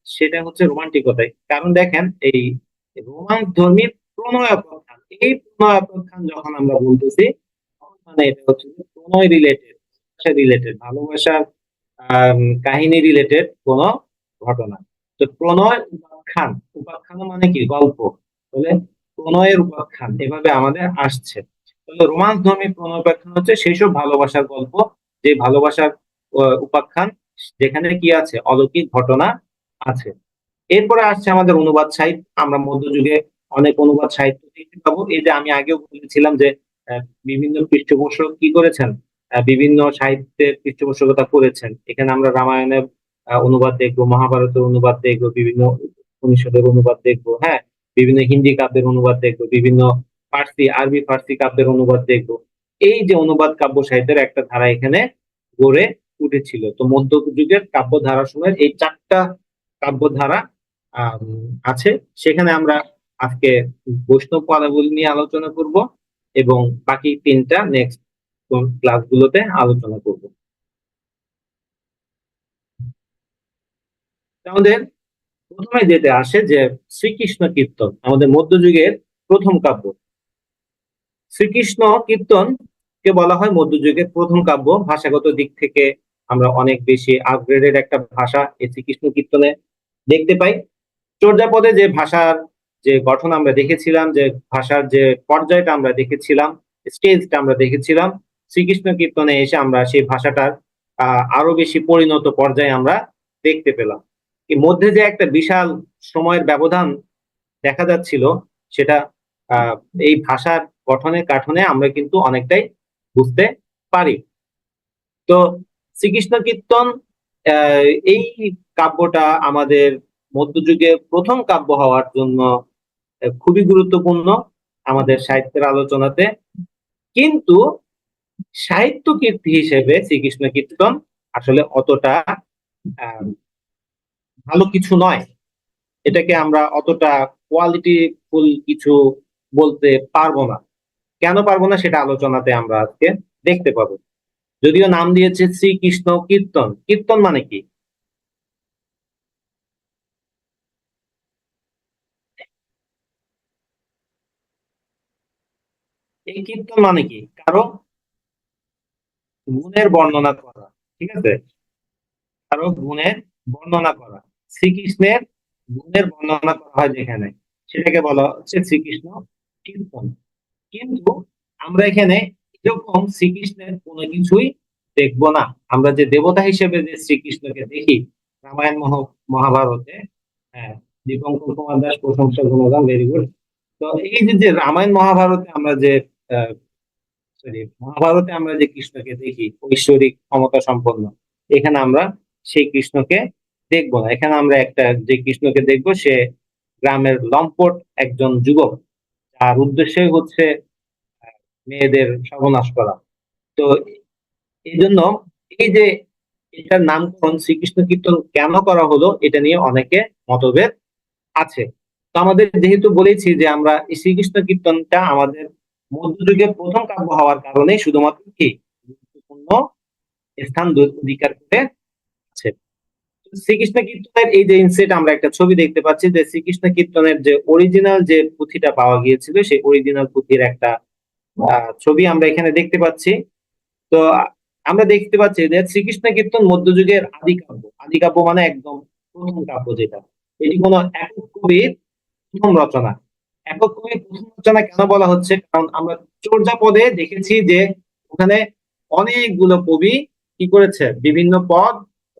Speaker 1: সেটা হচ্ছে রোমান্টিকতাই। কারণ দেখেন, এই রোমান্স ধর্মী প্রণয় অপেক্ষান, এই প্রণয় অপেক্ষান যখন আমরা বলতেছি, তখন মানে এটা হচ্ছে যে প্রণয় রিলেটেড, রিলেটেড ভালোবাসার কাহিনী রিলেটেড কোন ঘটনা। তো প্রণয় উপাখ্যান, উপাখ্যান মানে কি? গল্প। বলে প্রণয়ের উপাখ্যান এভাবে আমাদের আসছে। তাহলে রোমান্স ধর্মী প্রণয় উপাখ্যান হচ্ছে সেই সব ভালোবাসার গল্প, যে ভালোবাসার উপাখ্যান, যেখানে কি আছে? অলৌকিক ঘটনা আছে। এরপরে আসছে আমাদের অনুবাদ সাহিত্য। আমরা মধ্যযুগে অনেক অনুবাদ সাহিত্য দেখতে পাবো। এই যে আমি আগেও বলেছিলাম যে বিভিন্ন পৃষ্ঠপোষক কি করেছেন, বিভিন্ন সাহিত্যের পৃষ্ঠপোষকতা করেছেন। এখানে আমরা রামায়ণের অনুবাদ দেখবো, মহাভারতের অনুবাদ দেখবো, বিভিন্ন উপনিষদের অনুবাদ দেখবো, হ্যাঁ, বিভিন্ন হিন্দি কাব্যের অনুবাদ দেখবো, বিভিন্ন ফার্সি, আরবি ফার্সি কাব্যের অনুবাদ দেখবো। এই যে অনুবাদ কাব্য সাহিত্যের একটা ধারা এখানে গড়ে উঠেছিল। তো মধ্যযুগের কাব্য ধারা সময়ের এই চারটা কাব্য ধারা আছে। সেখানে আমরা আজকে বৈষ্ণব পদাবলী নিয়ে আলোচনা করব এবং বাকি তিনটা নেক্সট ক্লাসগুলোতে আলোচনা করব। আমাদের প্রথমে যেটা আসে যে শ্রীকৃষ্ণ কীর্তন আমাদের মধ্যযুগের প্রথম কাব্য। শ্রীকৃষ্ণ কীর্তন কে বলা হয় মধ্যযুগের প্রথম কাব্য। ভাষাগত দিক থেকে আমরা অনেক বেশি আপগ্রেডেড একটা ভাষা এই শ্রীকৃষ্ণ কীর্তনে দেখতে পাই। চর্যাপদে যে ভাষার যে গঠন আমরা দেখেছিলাম, যে ভাষার যে পর্যায়টা আমরা দেখেছিলাম, স্টেজটা আমরা দেখেছিলাম, শ্রীকৃষ্ণ কীর্তনে এসে আমরা সেই ভাষাটার আরো বেশি পরিণত পর্যায়ে আমরা দেখতে পেলাম। এর মধ্যে যে একটা বিশাল সময়ের ব্যবধান দেখা যাচ্ছিল, সেটা আহ এই ভাষার গঠনে কাঠনে আমরা কিন্তু অনেকটাই বুঝতে পারি। তো শ্রীকৃষ্ণ কীর্তন এই কাব্যটা আমাদের মধ্যযুগে প্রথম কাব্য হওয়ার জন্য খুবই গুরুত্বপূর্ণ আমাদের সাহিত্যের আলোচনাতে। কিন্তু সাহিত্য কীর্তি হিসেবে শ্রীকৃষ্ণ কীর্তন আসলে অতটা আহ, ভালো কিছু নয়। এটাকে আমরা অতটা কোয়ালিটিফুল কিছু বলতে পারবো না। কেন পারবো না সেটা আলোচনাতে আমরা আজকে দেখতে পাবো। যদিও নাম দিয়েছে শ্রীকৃষ্ণ কীর্তন, কীর্তন মানে কি? এই কীর্তন মানে কি? কারো গুণের বর্ণনা করা, ঠিক আছে? কারো গুণের বর্ণনা করা, শ্রীকৃষ্ণের গুণের বর্ণনা করা হয় যেখানে, সেটাকে বলা হচ্ছে শ্রীকৃষ্ণ কীর্তন। কিন্তু আমরা এখানে এরকম শ্রীকৃষ্ণের কোনো কিছুই দেখবো না। আমরা যে দেবতা হিসেবে যে শ্রীকৃষ্ণকে দেখি রামায়ণ মহাভারতে, হ্যাঁ, দীপঙ্কর কুমার দাস, প্রশংসা গুণগান, ভেরি গুড। তো এই যে রামায়ণ মহাভারতে আমরা যে সরি মহাভারতে আমরা যে কৃষ্ণকে দেখি ঐশ্বরিক ক্ষমতা সম্পন্ন, এখানে আমরা সেই কৃষ্ণকে দেখবো না। এখানে আমরা একটা যে কৃষ্ণকে দেখবো সে গ্রামের লম্পট একজন যুবক, যার উদ্দেশ্যই হচ্ছে মেয়েদের সর্বনাশ করা। তো এই জন্য এই যে এটার নামকরণ শ্রীকৃষ্ণ কীর্তন কেন করা হলো, এটা নিয়ে অনেকে মতভেদ আছে। তো আমাদের যেহেতু বলেছি যে আমরা এই শ্রীকৃষ্ণ কীর্তনটা আমাদের মধ্যযুগের প্রথম কাব্য হওয়ার কারণে শুধুমাত্র কি গুরুত্বপূর্ণ স্থান অধিকার করে আছে। শ্রীকৃষ্ণ কীর্তনের এই যে ইনসেট আমরা একটা ছবি দেখতে পাচ্ছি, যে শ্রীকৃষ্ণ কীর্তনের যে অরিজিনাল যে পুঁথিটা পাওয়া গিয়েছিল সেই অরিজিনাল পুঁথির একটা ছবি আমরা এখানে দেখতে পাচ্ছি। তো আমরা দেখতে পাচ্ছি যে শ্রীকৃষ্ণ কীর্তন মধ্যযুগের আদি কাব্য। আদি কাব্য মানে একদম প্রথম কাব্য যেটা, এটি কোনো একক কবির প্রথম রচনা। একক কবির প্রথম রচনা কেন বলা হচ্ছে? কারণ আমরা চর্যাপদে দেখেছি যে ওখানে অনেকগুলো কবি কি করেছে, বিভিন্ন পদ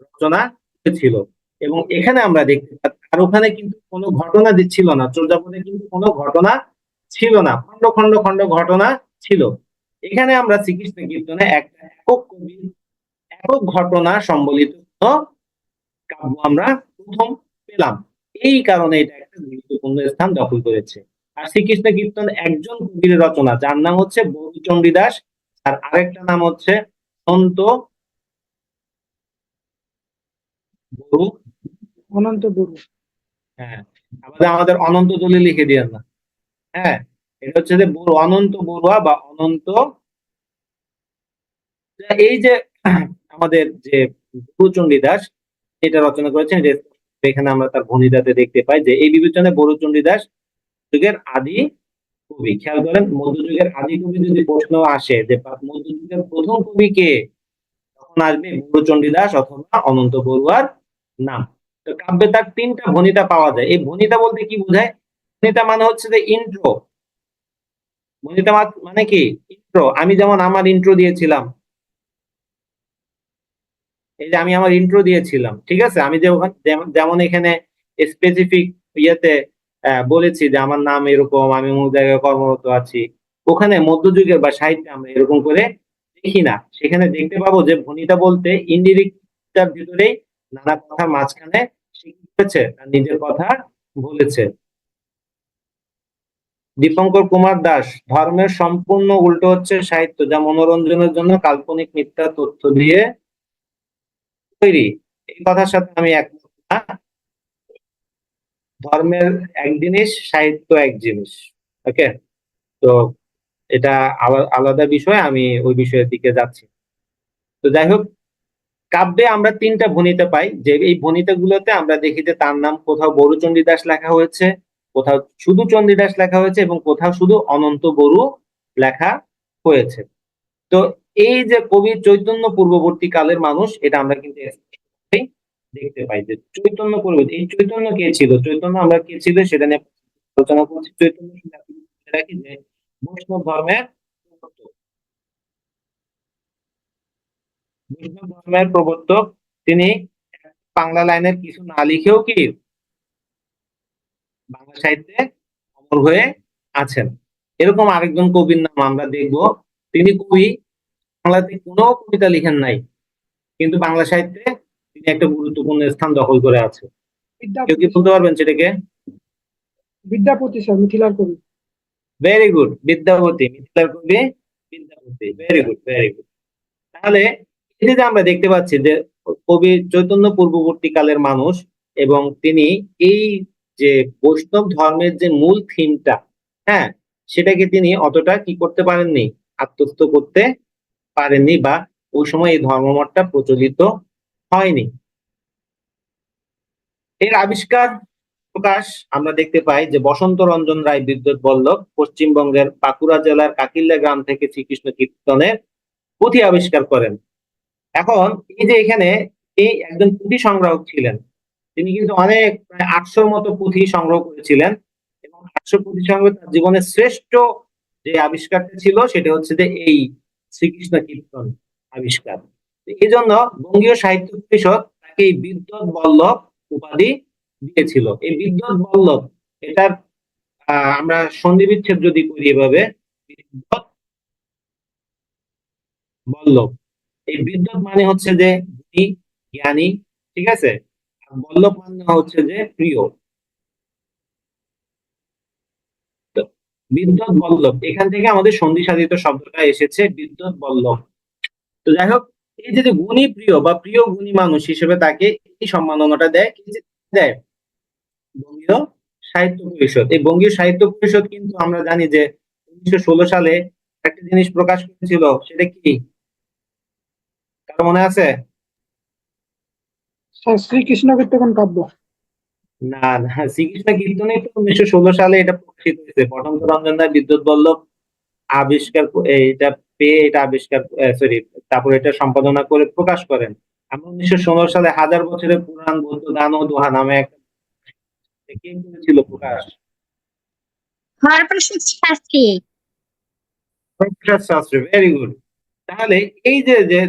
Speaker 1: রচনা করেছিল। এবং এখানে আমরা দেখতে পাচ্ছি, আর ওখানে কিন্তু কোনো ঘটনা দিচ্ছিল না, চর্যাপদে কিন্তু কোনো ঘটনা ছিল না, খন্ড খন্ড খন্ড ঘটনা ছিল। এখানে আমরা শ্রীকৃষ্ণ কীর্তনে একটা একক কবির একক ঘটনা সম্বলিত কাব্য আমরা প্রথম পেলাম। এই কারণে এটা একটা গুরুত্বপূর্ণ স্থান দখল করেছে। আর শ্রীকৃষ্ণ কীর্তন একজন কবির রচনা, যার নাম হচ্ছে বরুচণ্ডী দাস, আর আরেকটা নাম হচ্ছে অনন্ত বড়ু।
Speaker 2: অনন্ত বড়ু।
Speaker 1: হ্যাঁ, আমাদের অনন্ত দলি লিখে দিয়েন না। হ্যাঁ, এটা হচ্ছে যে অনন্ত বড়ুয়া বা অনন্ত। এই যে আমাদের যে বরুচণ্ডী দাস এটা রচনা করেছেন, যে এখানে আমরা তার ভণিতাতে দেখতে পাই যে এই বিবেচনায় বরুচণ্ডী দাস যুগের আদি কবি। খেয়াল করেন, মধ্যযুগের আদি কবি যদি প্রশ্ন আসে যে মধ্যযুগের প্রথম কবি কে, তখন আসবে বরুচণ্ডী দাস অথবা অনন্ত বড়ুয়ার নাম। তো কাব্যে তার তিনটা ভণিতা পাওয়া যায়। এই ভণিতা বলতে কি বোঝায়? ভণিতা মানে হচ্ছে যে ইন্ট্রো। ভণিতা মানে কি? ইন্ট্রো। আমি যেমন আমার ইন্ট্রো দিয়েছিলাম, এই যে আমি আমার ইন্ট্রো দিয়েছিলাম, ঠিক আছে? আমি যে যেমন যেমন এখানে স্পেসিফিক ইয়েতে বলেছি যে আমার নাম এরকম, আমি অমুক জায়গায় কর্মরত আছি, ওখানে মধ্যযুগের বা সাহিত্যে আমরা এরকম করে দেখি না। সেখানে দেখতে পাবো যে ভণিতা বলতে ইনডিরেক্টটার ভিতরেই নানা কথা মাঝখানে সে কি করেছে, তার নিজের কথা বলেছে। দীপঙ্কর কুমার দাস, ধর্মের সম্পূর্ণ উল্টো হচ্ছে সাহিত্য, যা মনোরঞ্জনের জন্য কাল্পনিক মিথ্যা তথ্য দিয়ে তৈরি। এই কথার সাথে আমি একমত না। ধর্মের এক জিনিস, সাহিত্য এক জিনিস। ওকে, তো এটা আলাদা বিষয়, আমি ওই বিষয়ের দিকে যাচ্ছি। তো যাই হোক, কাব্যে আমরা তিনটা ভণিতা পাই, যে এই ভণিতা গুলোতে আমরা দেখি যে তার নাম কোথাও বড়ু চণ্ডীদাস লেখা হয়েছে, কোথাও শুধু চণ্ডীদাস লেখা হয়েছে, এবং কোথাও শুধু অনন্ত বড়ু লেখা হয়েছে। তো এই যে কবি চৈতন্য পূর্ববর্তী কালের মানুষ, এটা আমরা কিন্তু দেখতে পাই যে চৈতন্য পূর্ববর্তী, এই চৈতন্য কে ছিল, চৈতন্য আমরা কে ছিল সেটা নিয়ে আলোচনা করছি। চৈতন্য শুনে আপনি মনে রাখি যে বৈষ্ণব ধর্মের প্রবর্তক। বৈষ্ণব ধর্মের প্রবর্তক তিনি বাংলা লাইনের কিছু না লিখেও কি বাংলা সাহিত্যে অমর হয়ে আছেন। এরকম আরেকজন কবির নাম আমরা দেখব, তিনি কবি, বাংলাতে কোনো কবিতা লিখেন নাই, কিন্তু বাংলা সাহিত্যে তিনি একটা গুরুত্বপূর্ণ স্থান দখল করে আছে। কেউ কি
Speaker 2: বিদ্যাপতি
Speaker 1: বলতে পারবেন সেটাকে?
Speaker 2: বিদ্যাপতি স্যার, মিথিলার কবি।
Speaker 1: ভেরি গুড, বিদ্যাপতি, মিথিলার কবি Vidyapati. Very good, very good. তাহলে এই যে আমরা দেখতে পাচ্ছি যে কবি চৈতন্য পূর্ববর্তী কালের মানুষ, এবং তিনি এই যে বৈষ্ণব ধর্মের যে মূল থিমটা, হ্যাঁ, সেটাকে তিনি অতটা কি করতে পারেননি, আত্মস্থ করতে পারেননি, বা ওই সময় এই ধর্মমতটা প্রচলিত হয়নি। এর আবিষ্কার প্রকাশ আমরা দেখতে পাই যে বসন্ত রঞ্জন রায় বিদ্যুৎ বল্লভ পশ্চিমবঙ্গের বাঁকুড়া জেলার কাকিল্লা গ্রাম থেকে শ্রীকৃষ্ণ কীর্তনের পুঁথি আবিষ্কার করেন। এখন এই যে এখানে এই একজন পুঁথি সংগ্রাহক ছিলেন, তিনি কিন্তু অনেক প্রায় 800-র মতো পুঁথি সংগ্রহ করেছিলেন, এবং 800 পুঁথি সংগ্রহ তার জীবনের শ্রেষ্ঠ যে আবিষ্কারটা ছিল সেটা হচ্ছে যে এই শ্রীকৃষ্ণ কীর্তন আবিষ্কার। এই জন্য বঙ্গীয় সাহিত্য পরিষদ তাকে এই বিদ্যুৎ বল্লভ উপাধি দিয়েছিল। এই বিদ্যুৎ বল্লভ, এটার আমরা সন্ধি বিচ্ছেদ যদি করি এভাবে, বিদ্যুৎ বল্লভ, এই বিদ্যুৎ মানে হচ্ছে যে গুণী, জ্ঞানী, ঠিক আছে, আর বল্লভ মানে হচ্ছে যে প্রিয়। তো বিদ্যুৎ বল্লভ, এখান থেকে আমাদের সন্ধি সাধিত শব্দটা এসেছে, বিদ্যুৎ বল্লভ। তো যাই হোক, এই যে গুণী প্রিয় বা প্রিয় গুণী মানুষ হিসেবে তাকে এই সম্মাননাটা দেয়, কি যে দেয় বঙ্গীয় সাহিত্য পরিষদ। এই বঙ্গীয় সাহিত্য পরিষদ কিন্তু আমরা জানি যে 1916 সালে একটা জিনিস প্রকাশ করেছিল, সেটা কি কারো মনে আছে?
Speaker 2: স্যার, শ্রীকৃষ্ণ কীর্তন কাব্য।
Speaker 1: না না, শ্রীকৃষ্ণ কীর্তনে তো 1916 সালে এটা প্রকাশিত হয়েছে, বসন্ত রঞ্জন রায় বিদ্যুৎ বল্লভ আবিষ্কার এটা পেয়ে, এটা আবিষ্কার, সরি, তারপর এটা সম্পাদনা করে প্রকাশ করেন। আমরা 1916 সালে হাজার বছরের পুরাণ বৌদ্ধ গান ও দোহা নামে একটা কে করেছিল প্রকাশ?
Speaker 3: হরপ্রসাদ শাস্ত্রী।
Speaker 1: প্রকাশ শাস্ত্রী। Very good. তাহলে এই যে যে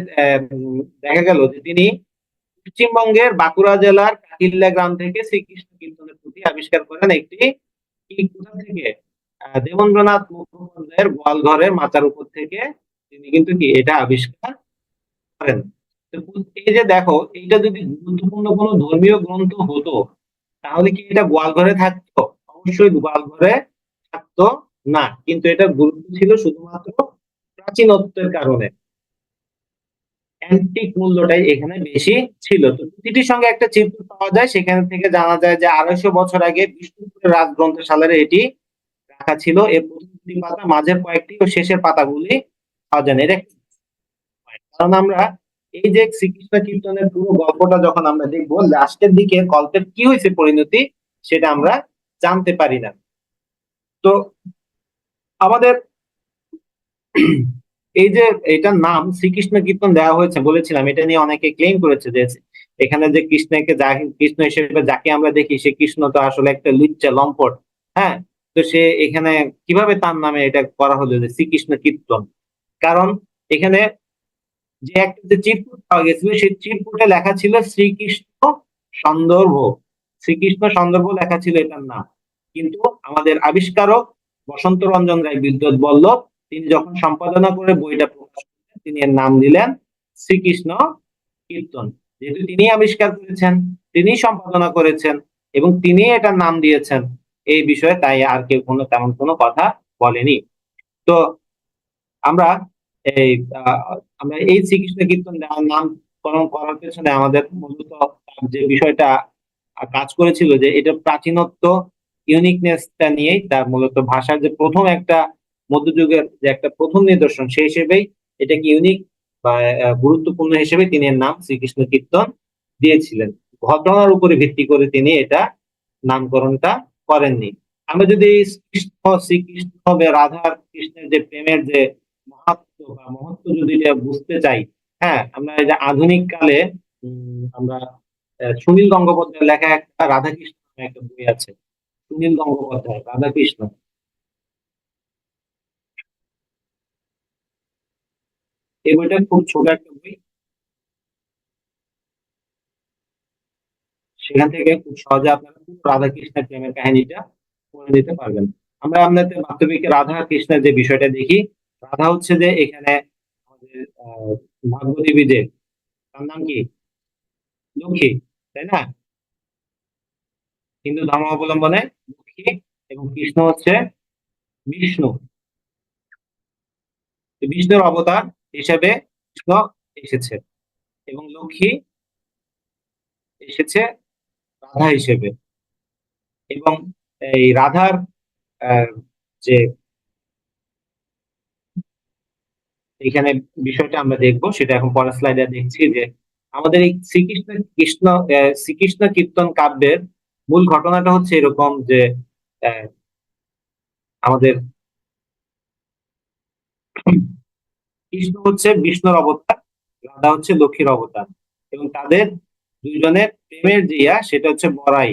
Speaker 1: দেখা গেল যে তিনি পশ্চিমবঙ্গের বাঁকুড়া জেলার কাকিল্লা গ্রাম থেকে শ্রীকৃষ্ণ কীর্তনের পুঁথি আবিষ্কার করেন, একটি কোথা থেকে, দেবেন্দ্রনাথ মুখোপাধ্যায়ের গোয়ালঘরের মাচার উপর থেকে তিনি কিন্তু কি এটা আবিষ্কার করেন। তো এই যে দেখো, এইটা যদি গুরুত্বপূর্ণ কোনো ধর্মীয় গ্রন্থ হতো, তাহলে কি এটা গোয়ালঘরে থাকতো? অবশ্যই গোয়ালঘরে থাকতো না, কিন্তু এটা গুরুত্ব ছিল শুধুমাত্র প্রাচীনত্বের কারণে, অ্যান্টিক মূল্যটাই এখানে বেশি ছিল। তো পুঁথিটির সঙ্গে একটা চিরকুট পাওয়া যায়, সেখান থেকে জানা যায় যে 250 বছর আগে বিষ্ণুপুরের রাজগ্রন্থশালায় এটি রাখা ছিল। এর প্রথম দুটি পাতা, মাঝের কয়েকটি ও শেষের পাতাগুলি পাওয়া যায় না। এটা কারণ আমরা এই যে শ্রীকৃষ্ণ কীর্তনের পুরো গল্পটা যখন আমরা দেখবো, লাস্টের দিকে গল্পের কি হয়েছে পরিণতি, সেটা আমরা জানতে পারি না। তো আমাদের এই যে এটার নাম শ্রীকৃষ্ণ কীর্তন দেওয়া হয়েছে বলেছিলাম, এটা নিয়ে অনেকে ক্লেম করেছে যে এখানে যে কৃষ্ণকে কৃষ্ণ হিসেবে যাকে আমরা দেখি, সে কৃষ্ণ তো আসলে একটা লুচ্চা লম্পট। হ্যাঁ, তো সে এখানে কিভাবে তার নামে এটা করা হলো যে শ্রীকৃষ্ণ কীর্তন? কারণ এখানে যে একটা যে চিরকুট পাওয়া গেছিল, সেই চিরকুটে লেখা ছিল শ্রীকৃষ্ণ সন্দর্ভ, শ্রীকৃষ্ণ সন্দর্ভ লেখা ছিল এটার নাম। কিন্তু আমাদের আবিষ্কারক বসন্ত রঞ্জন রায় বিদ্যুৎ বল্লভ তিনি যখন সম্পাদনা করে বইটা প্রকাশ করেন তিনি এর নাম দিলেন শ্রীকৃষ্ণ কীর্তন। যেহেতু তিনি আবিষ্কার করেছেন, তিনি সম্পাদনা করেছেন এবং তিনি এটার নাম দিয়েছেন, এই বিষয়ে তাই আর কেউ তেমন কোনো কথা বলেনি। তো আমরা এই আমরা এই শ্রীকৃষ্ণ কীর্তন দেওয়ার নামকরণ করার পেছনে আমাদের মূলত যে বিষয়টা কাজ করেছিল যে এটা প্রাচীনত্ব ইউনিকনেসটা নিয়েই, তার মূলত ভাষার যে প্রথম একটা মধ্যযুগের যে একটা প্রথম নিদর্শন সেই হিসেবেই এটাকে ইউনিক বা গুরুত্বপূর্ণ হিসেবে তিনি এর নাম শ্রীকৃষ্ণ কীর্তন দিয়েছিলেন। ঘটনার উপরে ভিত্তি করে তিনি এটা নামকরণটা করেননি। আমরা যদি শ্রীকৃষ্ণ বা রাধা কৃষ্ণের যে প্রেমের যে মাহাত্ম্য বা মহত্ব যদি এটা বুঝতে চাই, হ্যাঁ, আমরা এই যে আধুনিক কালে আমরা সুনীল গঙ্গোপাধ্যায়ের লেখা একটা রাধাকৃষ্ণ নামে একটা বই আছে। সুনীল গঙ্গোপাধ্যায় রাধাকৃষ্ণ, এই বইটা খুব ছোট একটা বই। সেখান থেকে খুব সহজে আপনারা রাধাকৃষ্ণের প্রেমের কাহিনীটা পড়ে নিতে পারবেন। আমরা আপনাদের বাস্তবিক রাধা কৃষ্ণের যে বিষয়টা দেখি, রাধা হচ্ছে যে এখানে আমাদের ভাগবতী বীজে তার নাম কি? লক্ষ্মী, তাই না? হিন্দু ধর্ম অবলম্বনে লক্ষ্মী এবং কৃষ্ণ হচ্ছে বিষ্ণু। বিষ্ণুর অবতার হিসেবে কৃষ্ণ এসেছে এবং লক্ষ্মী এসেছে রাধা হিসেবে। এবং এই রাধার আহ, যে এখানে বিষয়টা আমরা দেখবো সেটা এখন পরের স্লাইডে দেখছি যে আমাদের এই শ্রীকৃষ্ণ কীর্তন কাব্যের মূল ঘটনাটা হচ্ছে এরকম যে আহ, আমাদের কৃষ্ণ হচ্ছে বিষ্ণুর অবতার, রাধা হচ্ছে লক্ষ্মীর অবতার এবং তাদের দুইজনের প্রেমের যে সেটা হচ্ছে বড়াই,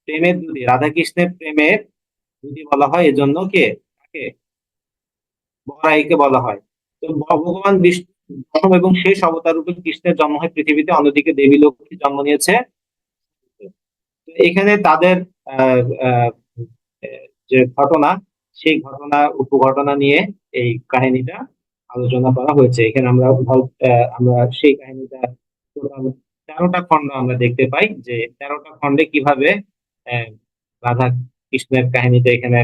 Speaker 1: প্রেমের দুদি, রাধা কৃষ্ণের প্রেমের দুদি বলা হয় এজন্য কে তাকে বড়াইকে বলা হয়। তো ভগবান বিষ্ণু প্রথম এবং শেষ অবতার রূপে কৃষ্ণের জন্ম হয় পৃথিবীতে, অন্যদিকে দেবী লক্ষ্মী জন্ম নিয়েছে। তো এখানে তাদের আহ আহ যে ঘটনা, সেই ঘটনার উপঘটনা নিয়ে এই কাহিনীটা আলোচনা করা হয়েছে। এখানে আমরা সেই কাহিনীটা টোটাল 13টা খণ্ড আমরা দেখতে পাই যে 13টা খণ্ডে কিভাবে আহ, রাধা কৃষ্ণের কাহিনীটা এখানে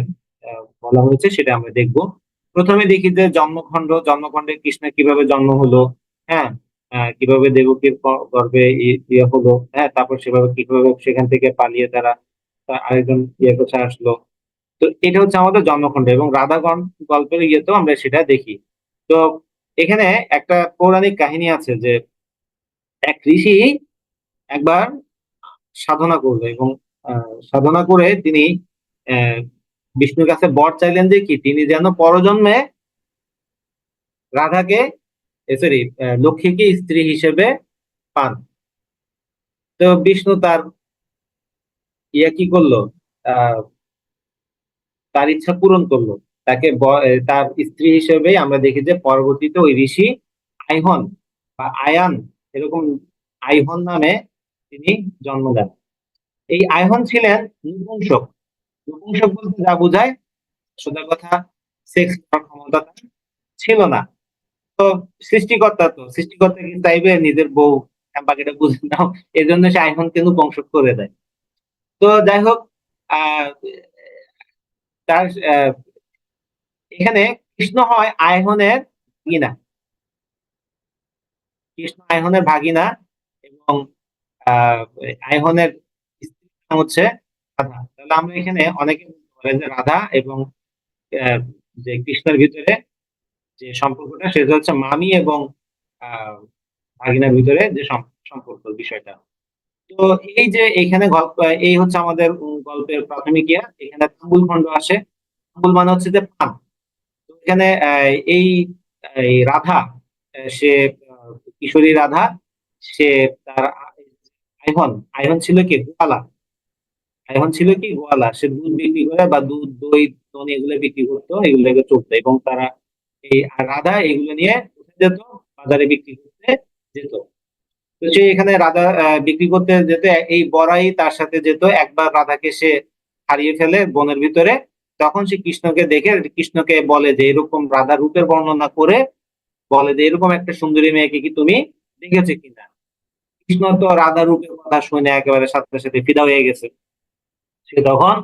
Speaker 1: বলা হয়েছে সেটা আমরা দেখব। প্রথমে দেখি যে জন্মখণ্ডে কৃষ্ণের কিভাবে জন্ম হলো, হ্যাঁ, কিভাবে দেবকীর গর্ভে ইয়ে হলো, হ্যাঁ, তারপর সেভাবে কিভাবে সেখান থেকে পালিয়ে তারা আরেকজন ইয়ে কাছে আসলো। তো এটা হচ্ছে আমাদের জন্মখণ্ড এবং রাধাগণ গল্পের ইয়েতেও আমরা সেটা দেখি। তো এখানে একটা পৌরাণিক কাহিনী আছে যে এক ঋষি একবার সাধনা করলো এবং সাধনা করে তিনি আহ বিষ্ণুর কাছে বর চাইলেন যে কি তিনি যেন পরজন্মে রাধাকে সরি লক্ষ্মীকে স্ত্রী হিসেবে পান। তো বিষ্ণু তার কি করলো, আহ তার ইচ্ছা পূরণ করলো, তাকে তার স্ত্রী হিসেবে আমরা দেখি যে পরবর্তীতে ওই ঋষি আইহন বা আয়ান এরকম আইহন নামে তিনি জন্ম দেন। এই আইহন ছিলেন নপুংসক। নপুংসক বলতে যা বোঝায় সোজা কথা, সেক্স করার ক্ষমতা তার ছিল না। তো সৃষ্টিকর্তা কি চাইবে নিজের বউ বাকিটা বুঝে নাও, এই জন্য সে আইহনকে নপুংসক করে দেয়। তো যাই হোক, আহ তার এখানে কৃষ্ণ হয় আইহনের ভাগিনা, কৃষ্ণ আইহনের ভাগিনা এবং আহ আইহনের স্ত্রীর নাম হচ্ছে রাধা। তাহলে আমরা এখানে অনেকে বলতে পারি যে রাধা এবং আহ, যে কৃষ্ণের ভিতরে যে সম্পর্কটা সেটা হচ্ছে মামি এবং আহ ভাগিনার ভিতরে যে সম্পর্ক বিষয়টা। তো এই যে এখানে গল্প, এই হচ্ছে আমাদের গল্পের প্রাথমিক এখানে তাম্বুল খণ্ড আসে। তাম্বুল মানে হচ্ছে যে পান। তো এখানে এই এই রাধা, সে কিশোরী রাধা, সে তার আইহন আইহন ছিল কি গোয়ালা। আইহন ছিল কি গোয়ালা, সে দুধ বিক্রি করে বা দুধ দই দই এগুলো বিক্রি করতো, এগুলোকে চলতো এবং তারা এই আর রাধা এগুলো নিয়ে কোথায় যেত, বাজারে বিক্রি করতে যেত। তো সে এখানে রাধা বিক্রি করতে যেত, এই বড়াই তার সাথে যেত। একবার রাধাকে সে হারিয়ে ফেলে বনের ভিতরে, তখন সে কৃষ্ণকে দেখে কৃষ্ণকে বলে যে এরকম রাধা রূপের বর্ণনা করে বলে যে এরকম একটা সুন্দরী মেয়েকে কি তুমি দেখেছো কিনা। কৃষ্ণ তো রাধা রূপের কথা শুনে একেবারে সাথে সাথে ফিদা হয়ে গেছে। সে তখন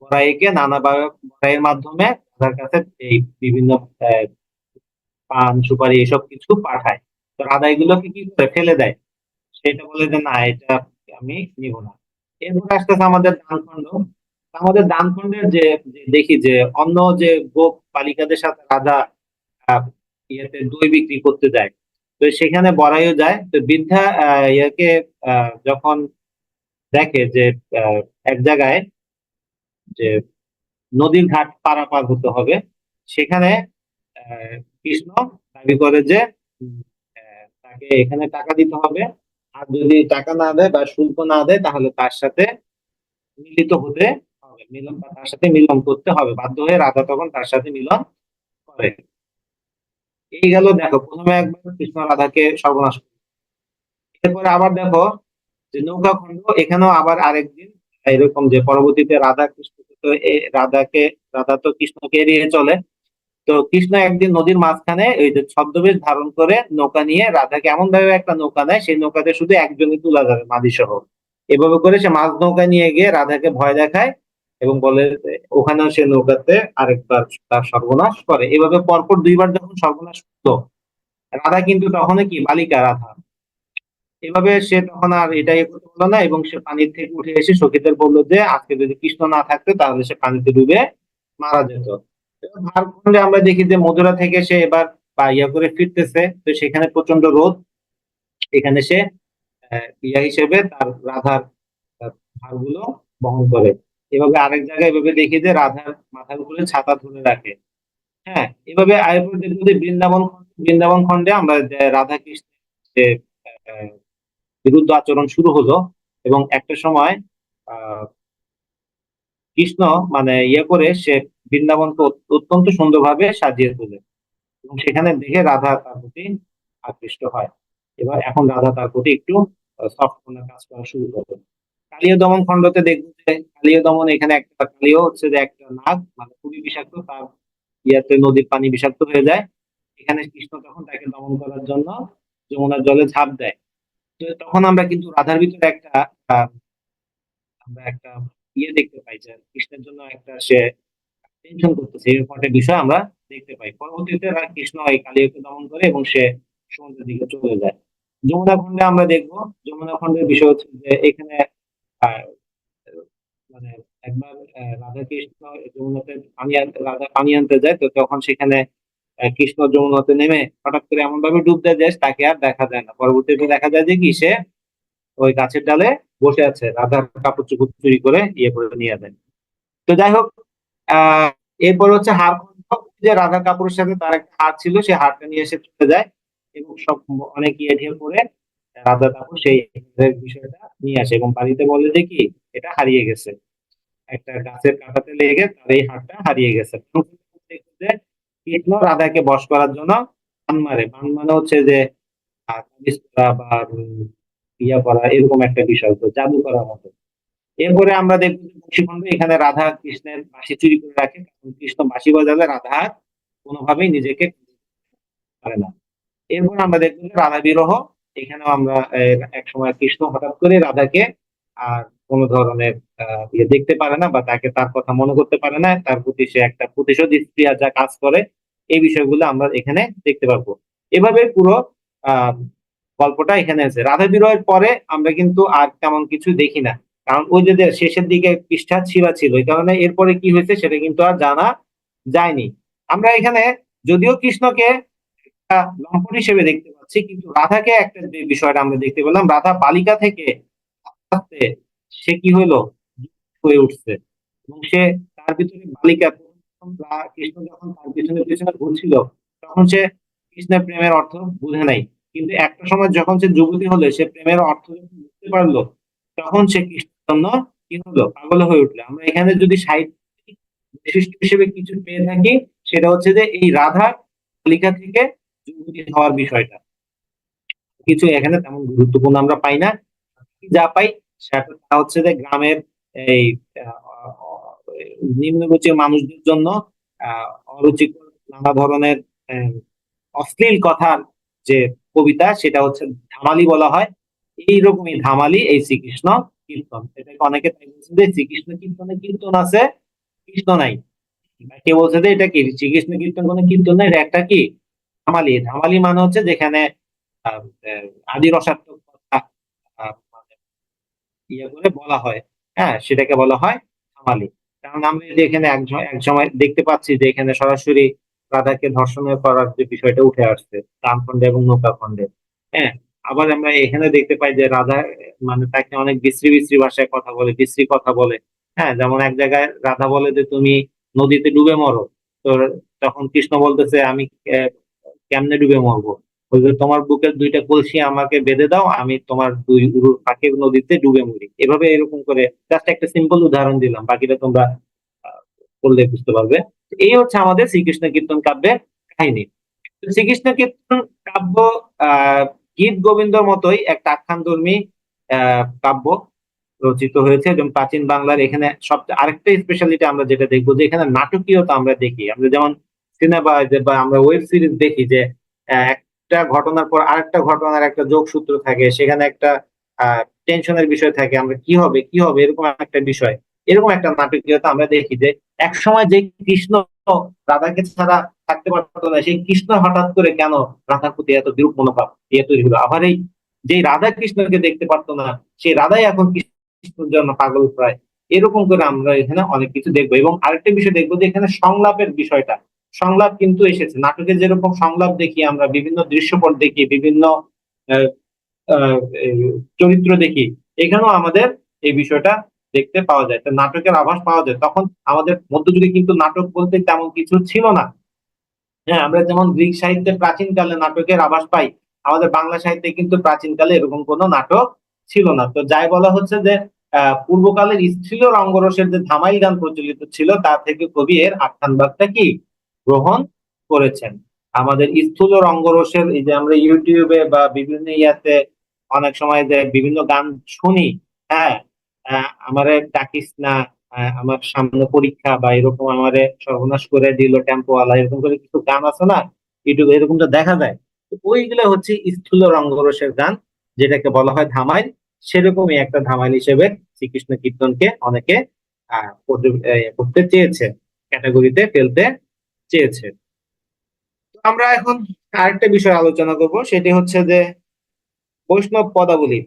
Speaker 1: বড়াইকে নানাভাবে বড়াইয়ের মাধ্যমে রাধার কাছে এই বিভিন্ন আহ, পান সুপারি এসব কিছু পাঠায়। তো রাধা এগুলোকে কি করে ফেলে দেয়, সেটা বলে যে না এটা আমি নিব না। এরপর আসতেছে আমাদের দানখণ্ড। আমাদের দানখণ্ডের যে যে দেখি যে অন্য যে গোপ বালিকাদের সাথে রাধা ইয়েতে দই বিক্রি করতে যায়, তো সেখানে বড়াইও যায়। তো বৃদ্ধা ইয়াকে যখন দেখে যে আহ, এক জায়গায় যে নদীর ঘাট পারাপার হতে হবে, সেখানে আহ, কৃষ্ণ দাবি করে যে তাকে এখানে টাকা দিতে হবে, আর যদি টাকা না দেয় বা শুল্ক না দেয় তাহলে তার সাথে মিলিত হতে হবে, মিলন বা তার সাথে মিলন করতে হবে। বাধ্য হয়ে রাধা তখন তার সাথে মিলন করে। এই গেল, দেখো প্রথমে একবার কৃষ্ণ রাধাকে সর্বনাশ করে। এরপরে আবার দেখো যে নৌকা খণ্ড, এখানেও আবার আরেকদিন এরকম যে পরবর্তীতে রাধা কৃষ্ণ তো রাধা তো কৃষ্ণকে এড়িয়ে চলে। তো কৃষ্ণ একদিন নদীর মাঝখানে ওই যে ছদ্মবেশ ধারণ করে নৌকা নিয়ে রাধাকে এমন ভাবে একটা নৌকা নেয়, সেই নৌকাতে শুধু একজনই তোলা যাবে মাঝি সহ। এভাবে করে সে মাঝ নৌকা নিয়ে গিয়ে রাধাকে ভয় দেখায় এবং বলে যে ওখানেও সে নৌকাতে আরেকবার তার সর্বনাশ করে। এভাবে পরপর দুইবার যখন সর্বনাশ হতো, রাধা কিন্তু তখনও কি বালিকা রাধা। এভাবে সে তখন আর এটাই করতে পারলো না এবং সে পানির থেকে উঠে এসে সখীদের বললো যে আজকে যদি কৃষ্ণ না থাকতো তাহলে সে পানিতে ডুবে মারা যেত। এবার ঝাড়খণ্ডে আমরা দেখি যে মথুরা থেকে সে এবার বা ইয়া করে ফিরতেছে, তো সেখানে প্রচন্ড রোদ। এখানে সে ইয়া হিসেবে তার রাধার ভারগুলো বহন করে। এভাবে আরেক জায়গায় এভাবে দেখি যে রাধার মাথার উপরে ছাতা ধরে রাখে। হ্যাঁ, এভাবে আরেকবার দেখবো যে বৃন্দাবন খণ্ডে আমরা যে রাধা কৃষ্ণের যে আহ, বিরুদ্ধ আচরণ শুরু হলো এবং একটা সময় আহ কৃষ্ণ মানে ইয়ে করে সে বৃন্দাবনকে অত্যন্ত সুন্দরভাবে সাজিয়ে তোলে এবং সেখানে দেখে রাধা তার প্রতি আকৃষ্ট হয়। এবার এখন রাধা তার প্রতি একটু সফট কর্নার কাজ করা শুরু করে। কালীয় দমন খণ্ডতে দেখবো যে কালীয় দমন, এখানে একটা কালীয় হচ্ছে যে একটা নাগ মানে খুবই বিষাক্ত, তার ইয়াতে নদীর পানি বিষাক্ত হয়ে যায়। এখানে কৃষ্ণ তখন তাকে দমন করার জন্য যমুনার জলে ঝাঁপ দেয়। তো তখন আমরা কিন্তু রাধার ভিতরে আহ, আমরা একটা ইয়ে দেখতে পাই যে কৃষ্ণের জন্য একটা সে টেনশন করতেছে, এরকম একটা বিষয় আমরা দেখতে পাই। পরবর্তীতে কৃষ্ণ এই কালিয়াকে দমন করে এবং সে সমুদ্রের দিকে চলে যায়। যমুনা খণ্ডে আমরা দেখবো, যমুনা খণ্ডের বিষয় হচ্ছে যে এখানে আহ, মানে একবার রাধা কৃষ্ণ যমুনাতে রাধা পানি আনতে যায়, তো তখন সেখানে কৃষ্ণ যমুনাতে নেমে হঠাৎ করে এমন ভাবে ডুব দেয় যে তাকে আর দেখা যায় না। পরবর্তীতে দেখা যায় যে কি সে ওই গাছের ডালে বসে আছে, রাধার কাপড় চোপড় চুরি করে ইয়ে করে নিয়ে যায়। তো যাই হোক, আহ এরপর হচ্ছে হার খণ্ড। যে রাধার কাপড়ের সাথে তার একটা হার ছিল, সেই হারটা নিয়ে এসে চলে যায় এবং সব অনেক ইয়ে ঢিয়ে করে রাধা কাপড় সেই বিষয়টা নিয়ে আসে এবং বাড়িতে বলে যে কি এটা হারিয়ে গেছে, একটা গাছের কাঁটাতে লেগে তার এই হারটা হারিয়ে গেছে। যে কৃষ্ণ রাধাকে বশ করার জন্য বান মারে। বান মানে হচ্ছে যে তাবিজ করা বা ইয়া করা, এরকম একটা বিষয়, তো জাদু করার মতো। এরপরে আমরা দেখবো যে বংশীখণ্ড, এখানে রাধা কৃষ্ণের বাঁশি চুরি করে রাখে, কারণ কৃষ্ণ বাঁশি বাজালে রাধা আর কোনোভাবেই নিজেকে পারে না। এরপর আমরা দেখবো যে রাধা বিরহ। এখানেও আমরা এক সময় কৃষ্ণ হঠাৎ করে রাধাকে আর কোনো ধরনের ইয়ে দেখতে পারে না বা তাকে তার কথা মনে করতে পারে না, তার প্রতি সে একটা প্রতিশোধ স্পৃহা যা কাজ করে, এই বিষয়গুলো আমরা এখানে দেখতে পারবো। এভাবে পুরো আহ গল্পটা এখানে আছে। রাধা বিরহের পরে আমরা কিন্তু আর তেমন কিছু দেখি না, কারণ ওই যে যে শেষের দিকে পৃষ্ঠা ছিঁড়া ছিল, এই কারণে এরপরে কি হয়েছে সেটা কিন্তু আর জানা যায়নি। আমরা এখানে যদিও কৃষ্ণকে লম্পট হিসেবে দেখতে পাচ্ছি, কিন্তু রাধাকে একটা যে বিষয়টা আমরা দেখতে পেলাম, রাধা বালিকা থেকে আস্তে আস্তে সে কি হলো হয়ে উঠছে এবং সে তার ভিতরে বালিকা কৃষ্ণ যখন তার পিছনে পিছনে ঘুরছিল তখন সে কৃষ্ণের প্রেমের অর্থ বুঝে নাই, কিন্তু একটা সময় যখন সে যুবতী হলো, সে প্রেমের অর্থ যখন বুঝতে পারলো, তখন সে কৃষ্ণের জন্য কি হলো পাগল হয়ে উঠলো। আমরা এখানে যদি সাহিত্যিক বৈশিষ্ট্য হিসেবে কিছু পেয়ে থাকি, সেটা হচ্ছে যে এই রাধা বালিকা থেকে যুবতী হওয়ার বিষয়টা। কিছু এখানে তেমন গুরুত্বপূর্ণ আমরা পাই না। যা পাই সেটা তা হচ্ছে যে গ্রামের এই নিম্নরুচির মানুষদের জন্য অরুচিকর নানা ধরনের আহ, অশ্লীল কথার যে কবিতা, সেটা হচ্ছে ধামালি বলা হয়। এইরকমই ধামালি এই শ্রীকৃষ্ণ কীর্তন। এটাকে অনেকে তাই বলছে যে শ্রীকৃষ্ণ কীর্তনে কীর্তন আছে, কৃষ্ণ নাই। কে বলছে যে এটা কি শ্রীকৃষ্ণ কীর্তন, কোনো কীর্তন নাই, এটা একটা কি ধামালি। ধামালি মানে হচ্ছে যেখানে আহ, আদি রসাত্মক কথা মানে ইয়ে করে বলা হয়, হ্যাঁ, সেটাকে বলা হয় ধামালি। কারণ আমরা এই যে এখানে এক সময় দেখতে পাচ্ছি যে এখানে সরাসরি রাধাকে ধর্ষণের করার যে বিষয়টা উঠে আসছে রামখণ্ডে এবং নৌকাখণ্ডে। হ্যাঁ, আবার আমরা এখানে দেখতে পাই যে রাধা মানে তাকে অনেক বিশ্রী বিশ্রী ভাষায় কথা বলে, বিশ্রী কথা বলে। হ্যাঁ, যেমন এক জায়গায় রাধা বলে যে তুমি নদীতে ডুবে মরো। তো তখন কৃষ্ণ বলতেছে আমি আহ, কেমনে ডুবে মরবো? বলবে তোমার বুকের দুইটা কলসি আমাকে বেঁধে দাও, আমি তোমার দুই উরুর ফাঁকে নদীতে ডুবে মরি। এভাবে এরকম করে জাস্ট একটা সিম্পল উদাহরণ দিলাম, বাকিটা তোমরা আহ, পড়লে বুঝতে পারবে। এই হচ্ছে আমাদের শ্রীকৃষ্ণ কীর্তন কাব্যের কাহিনী। তো শ্রীকৃষ্ণ কীর্তন কাব্য আহ গীত গোবিন্দর মতোই একটা আখ্যানধর্মী কাব্য রচিত হয়েছে। এবং প্রাচীন বাংলার এখানে সবচেয়ে আরেকটা স্পেশালিটি আমরা যেটা দেখবো যে এখানে নাটকীয়তা আমরা দেখি। আমরা যেমন সিনেমা বা আমরা ওয়েব সিরিজ দেখি যে একটা ঘটনার পর আরেকটা ঘটনার একটা যোগসূত্র থাকে, সেখানে একটা টেনশনের বিষয় থাকে, আমরা কি হবে কি হবে এরকম একটা বিষয়। এরকম একটা নাটকীয়তা আমরা দেখি যে এক সময় যে কৃষ্ণ রাধাকে ছাড়া থাকতে পারতো না, সেই কৃষ্ণ হঠাৎ করে কেন রাধার প্রতি এত বিরূপ মনোভাব ইয়ে তৈরি হলো। আবার এই যে রাধা কৃষ্ণকে দেখতে পারতো না, সেই রাধাই এখন কৃষ্ণের জন্য পাগল প্রায়। এরকম করে আমরা এখানে অনেক কিছু দেখবো। এবং আরেকটা বিষয় দেখবো যে এখানে সংলাপের বিষয়টা, সংলাপ কিন্তু এসেছে। নাটকে যেরকম সংলাপ দেখি, আমরা বিভিন্ন দৃশ্যপট দেখি, বিভিন্ন আহ, এই চরিত্র দেখি, এখানেও আমাদের এই বিষয়টা দেখতে পাওয়া যায়। তো নাটকের আভাস পাওয়া যায়। তখন আমাদের মধ্যযুগে কিন্তু নাটক বলতে তেমন কিছু ছিল না। হ্যাঁ, আমরা যেমন গ্রিক সাহিত্যে প্রাচীনকালে নাটকের আভাস পাই, আমাদের বাংলা সাহিত্যে কিন্তু প্রাচীনকালে এরকম কোনো নাটক ছিল না। তো যাই বলা হচ্ছে যে পূর্বকালের স্থির রঙ্গরসের যে ধামাই গান প্রচলিত ছিল, তা থেকে কবি এর আখ্যানবাদটা কি গ্রহণ করেছেন। আমাদের স্থূল রঙ্গরসের এই যে আমরা ইউটিউবে বা বিভিন্ন ইয়াতে অনেক সময় যে বিভিন্ন গান শুনি, হ্যাঁ, আমারে ডাকিস না, আমার সামনে পরীক্ষা, বা এরকম আমারে সর্বনাশ করে দিল টেম্পোওয়ালা, এরকম করে কিছু গান আছে না ইউটিউবে, এরকমটা দেখা যায়। তো ওইগুলো হচ্ছে স্থূল রঙ্গরসের গান, যেটাকে বলা হয় ধামাইল। সেরকমই একটা ধামাইল হিসেবে শ্রীকৃষ্ণ কীর্তনকে অনেকে করতে চেয়েছে, ক্যাটাগরিতে ফেলতে চেয়েছে। তো আমরা এখন আরেকটা বিষয় আলোচনা করব, সেটি হচ্ছে যে বৈষ্ণব পদাবলী।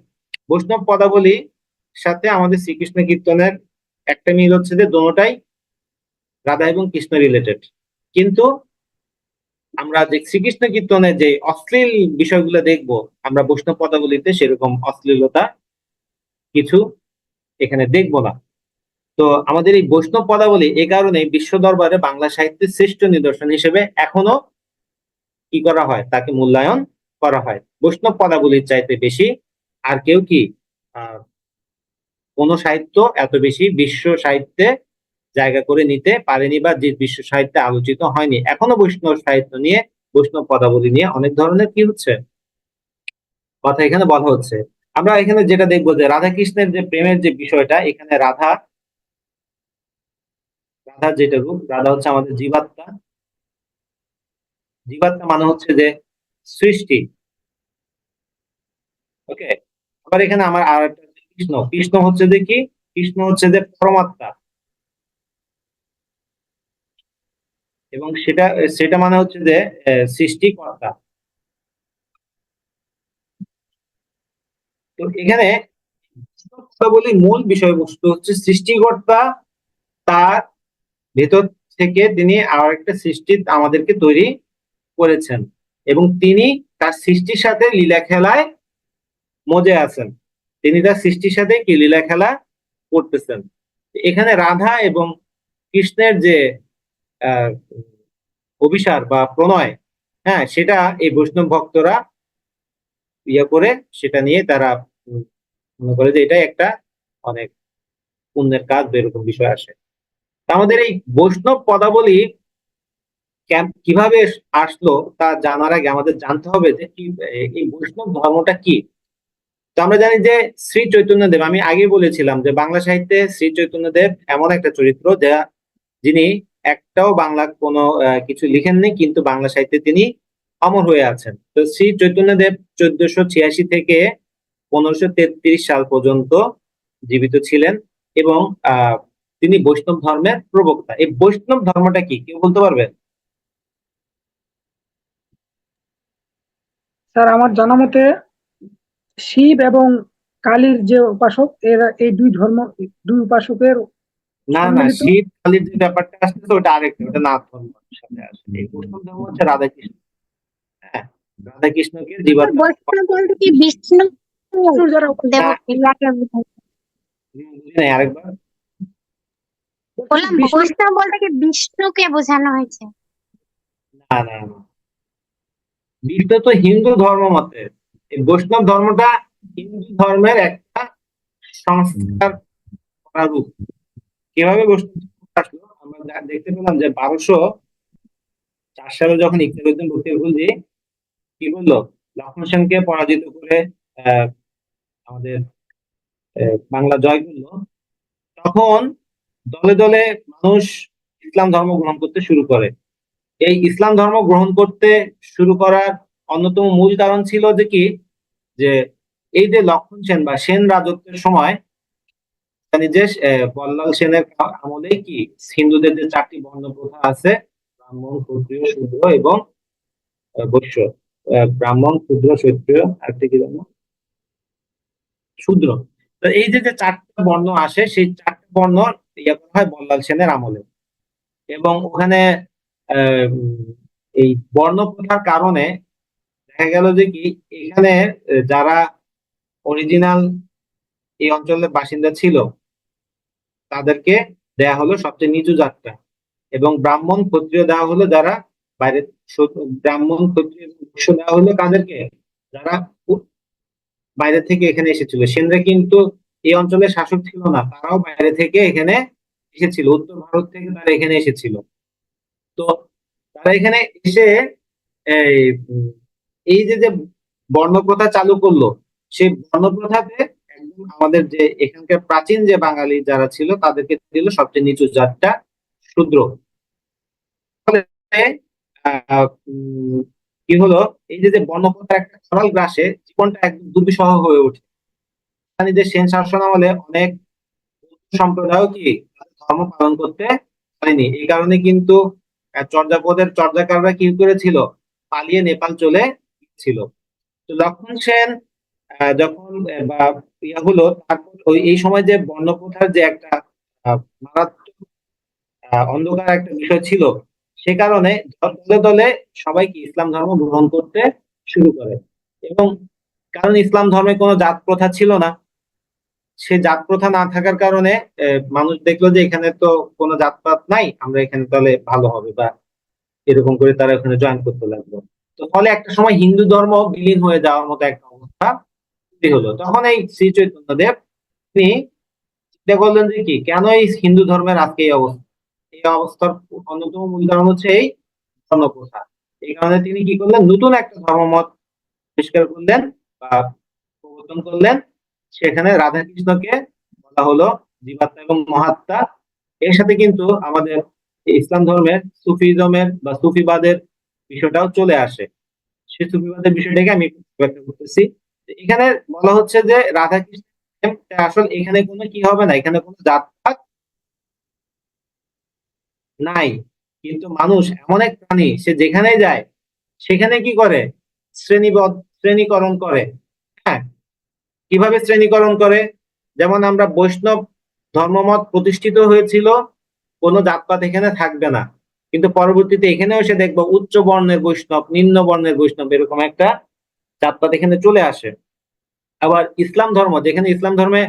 Speaker 1: বৈষ্ণব পদাবলী সাথে আমাদের শ্রীকৃষ্ণ কীর্তনের একটা মিল হচ্ছে যে দোনোটাই রাধা এবং কৃষ্ণ রিলেটেড। কিন্তু আমরা যে শ্রীকৃষ্ণ কীর্তনে যে অশ্লীল বিষয়গুলো দেখবো, আমরা বৈষ্ণব পদাবলীতে সেরকম অশ্লীলতা কিছু এখানে দেখবো না। তো আমাদের এই বৈষ্ণব পদাবলী এ কারণে বিশ্ব দরবারে বাংলা সাহিত্যের শ্রেষ্ঠ নিদর্শন হিসেবে এখনো কি করা হয়, তাকে মূল্যায়ন করা হয়। বৈষ্ণব পদাবলীর চাইতে বেশি আর কেউ কি আহ কোন সাহিত্য এত বেশি বিশ্ব সাহিত্যে জায়গা করে নিতে পারেনি, বা যে বিশ্ব সাহিত্যে আলোচিত হয়নি। এখনো বৈষ্ণব সাহিত্য নিয়ে, বৈষ্ণব পদাবলী নিয়ে অনেক ধরনের কি হচ্ছে কথা এখানে বলা হচ্ছে। আমরা এখানে যেটা দেখবো যে রাধা কৃষ্ণের যে প্রেমের যে বিষয়টা, এখানে রাধা, রাধা যেটা রূপ, রাধা হচ্ছে আমাদের জীবাত্মা। জীবাত্মা মানে হচ্ছে যে সৃষ্টি। ওকে, আবার এখানে আমার আর একটা কৃষ্ণ, কৃষ্ণ হচ্ছে যে কি, কৃষ্ণ হচ্ছে যে পরমাত্মা। এবং সেটা সেটা মানে হচ্ছে যে সৃষ্টিকর্তা। তো এখানে কথা বলি, মূল বিষয়বস্তু হচ্ছে সৃষ্টিকর্তা তার ভেতর থেকে তিনি আর একটা সৃষ্টি আমাদেরকে তৈরি করেছেন, এবং তিনি তার সৃষ্টির সাথে লীলা খেলায় মজে আছেন। তিনি তার সৃষ্টির সাথে কি লীলা খেলা করতেছেন। এখানে রাধা এবং কৃষ্ণের যে আহ অভিসার বা প্রণয়, হ্যাঁ, সেটা এই বৈষ্ণব ভক্তরা ইয়ে করে, সেটা নিয়ে তারা উম, মনে করে যে এটাই একটা অনেক পুণ্যের কাজ বা এরকম বিষয় আসে। তা আমাদের এই বৈষ্ণব পদাবলী কিভাবে আসলো তা জানার আগে আমাদের জানতে হবে যে কি এই বৈষ্ণব ধর্মটা কি। তো আমরা জানি যে শ্রী চৈতন্যদেব, আমি আগে বলেছিলাম যে বাংলা সাহিত্যে শ্রী চৈতন্যদেব এমন একটা চরিত্র যা যিনি একটাও বাংলা কোনো কিছু লিখেননি, কিন্তু বাংলা সাহিত্যে তিনি অমর হয়ে আছেন। তো শ্রী চৈতন্যদেব 1486 থেকে 1533 সাল পর্যন্ত জীবিত ছিলেন এবং আহ তিনি বৈষ্ণব ধর্মের প্রবক্তা। এই বৈষ্ণব ধর্মটা কি কেউ বলতে পারবেন?
Speaker 2: স্যার আমার জানা মতে শিব এবং কালীর যে উপাসক, এরা এই দুই উপাসকের
Speaker 1: না না,
Speaker 2: সম্মিলিত।
Speaker 1: শিব কালীর যে ব্যাপারটা আসছে ওটা আরেকটা, ওটা নাথ ধর্মের সাথে আসে। এই বৈষ্ণব ধর্ম হচ্ছে রাধা কৃষ্ণ। হ্যাঁ, রাধা কৃষ্ণকে
Speaker 3: স্যার
Speaker 1: জীবাত্মা
Speaker 3: বৈষ্ণব বলতে কি বিষ্ণু
Speaker 2: বিষ্ণুর যারা
Speaker 3: দেব
Speaker 1: না,
Speaker 3: ইয়াকে বোঝায়?
Speaker 1: বুঝি নাই, আরেকবার।
Speaker 3: বললাম
Speaker 2: বিষ্ণুর
Speaker 3: বৈষ্ণব বলতে কি বিষ্ণুকে বোঝানো হয়েছে?
Speaker 1: না না না, বিষ্ণু তো হিন্দু ধর্ম মতে। এই বৈষ্ণব ধর্মটা হিন্দু ধর্মের একটা সংস্কার করা রূপ। কিভাবে বৈষ্ণব ধর্ম আসলো আমরা দেখতে পেলাম যে 1204 সালে যখন ইকবালউদ্দিন বখতিয়ার কি করলো, লক্ষণ সেনকে পরাজিত করে আহ আমাদের বাংলা জয় করলো, তখন দলে দলে মানুষ ইসলাম ধর্ম গ্রহণ করতে শুরু করে। এই ইসলাম ধর্ম গ্রহণ করতে শুরু করার অন্যতম মূল কারণ ছিল যে কি, যে এই যে লক্ষণ সেন বা সেন রাজত্বের সময় জানি যে বল্লাল সেনের আমলে কি হিন্দুদের যে 4টি বর্ণ প্রথা আছে, ব্রাহ্মণ, ক্ষত্রিয়, শূদ্র এবং বৈশ্য। ব্রাহ্মণ, ক্ষুদ্র, ক্ষত্রিয়, আরেকটা কি জানো, শূদ্র। তো এই যে যে 4টা বর্ণ আসে, সেই 4টা বর্ণ ইয়ে করা হয় বল্লাল সেনের আমলে। এবং ওখানে উম, এই বর্ণ প্রথার কারণে দেখা গেল যে কি এখানে যারা অরিজিনাল এই অঞ্চলের বাসিন্দা ছিল তাদেরকে দেয়া হলো সবচেয়ে নিচু জাতটা, এবং ব্রাহ্মণ ক্ষত্রিয় দেওয়া হলো যারা বাইরে, ব্রাহ্মণ ক্ষত্রিয় এবং বৈশ্য দেওয়া হলো কাদেরকে, যারা বাইরে থেকে এখানে এসেছিল। সেনরা কিন্তু এই অঞ্চলের শাসক ছিল না, তারাও বাইরে থেকে এখানে এসেছিল, উত্তর ভারত থেকে তারা এখানে এসেছিল। তো তারা এখানে এসে এই উম, এই যে যে বর্ণপ্রথা চালু করলো, সেই বর্ণপ্রথাতে একদম আমাদের যে এখানকার প্রাচীন যে বাঙালি যারা ছিল তাদেরকে দিল সবচেয়ে নিচু জাতটা, শূদ্র। ফলে কি হলো, এই যে যে বর্ণপ্রথার একটা সরল গ্রাসে জীবনটা একদম দুর্বিষহ হয়ে ওঠে। যে সেন শাসন আমলে অনেক সম্প্রদায় কি তাদের ধর্ম পালন করতে পারেনি। এই কারণে কিন্তু চর্যাপদের চর্যাকাররা কি করেছিল, পালিয়ে নেপাল চলে ছিল। তো লক্ষণ সেন যখন বা ইয়া হলো, তারপর এই সময় যে বর্ণপ্রথার যে একটা মারাত্মক অন্ধকার একটা বিষয় ছিল, সে কারণে দলে দলে সবাই কি ইসলাম ধর্ম গ্রহণ করতে শুরু করে। এবং কারণ ইসলাম ধর্মে কোনো জাত প্রথা ছিল না, সে জাত প্রথা না থাকার কারণে মানুষ দেখলো যে এখানে তো কোনো জাতপাত নাই, আমরা এখানে তাহলে ভালো হবে, বা এরকম করে তারা ওখানে জয়েন করতে লাগলো। তো ফলে একটা সময় হিন্দু ধর্ম বিলীন হয়ে যাওয়ার মতো একটা অবস্থা তৈরি হলো। তখন এই শ্রী চৈতন্যদেব তিনি চিন্তা করলেন যে কি কেন এই হিন্দু ধর্মের আজকে এই অবস্থা। এই অবস্থার অন্যতম মূল কারণ হচ্ছে এই ধর্মপ্রথা। এই কারণে তিনি কি করলেন, নতুন একটা ধর্মমত আবিষ্কার করলেন বা প্রবর্তন করলেন। সেখানে রাধা কৃষ্ণকে বলা হলো জীবাত্মা এবং মহাত্মা। এর সাথে কিন্তু আমাদের ইসলাম ধর্মের সুফিজমের বা সুফিবাদের বিষয়টাও চলে আসে। সেই সুফিবাদের বিষয়টাকে আমি ব্যাখ্যা করতেছি। এখানে বলা হচ্ছে যে রাধা কৃষ্ণ আসলে এখানে কোনো কি হবে না, এখানে কোনো জাতপাত নাই। কিন্তু মানুষ এমন এক প্রাণী, সে যেখানে যায় সেখানে কি করে, শ্রেণীকরণ করে। হ্যাঁ, কিভাবে শ্রেণীকরণ করে, যেমন আমরা বৈষ্ণব ধর্মমত প্রতিষ্ঠিত হয়েছিল, কোনো জাতপাত এখানে থাকবে না, কিন্তু পরবর্তীতে এখানেও এসে দেখবো উচ্চ বর্ণের বৈষ্ণব, নিম্ন বর্ণের বৈষ্ণব, এরকম একটা জাতপাত এখানে চলে আসে। আবার ইসলাম ধর্ম, যেখানে ইসলাম ধর্মে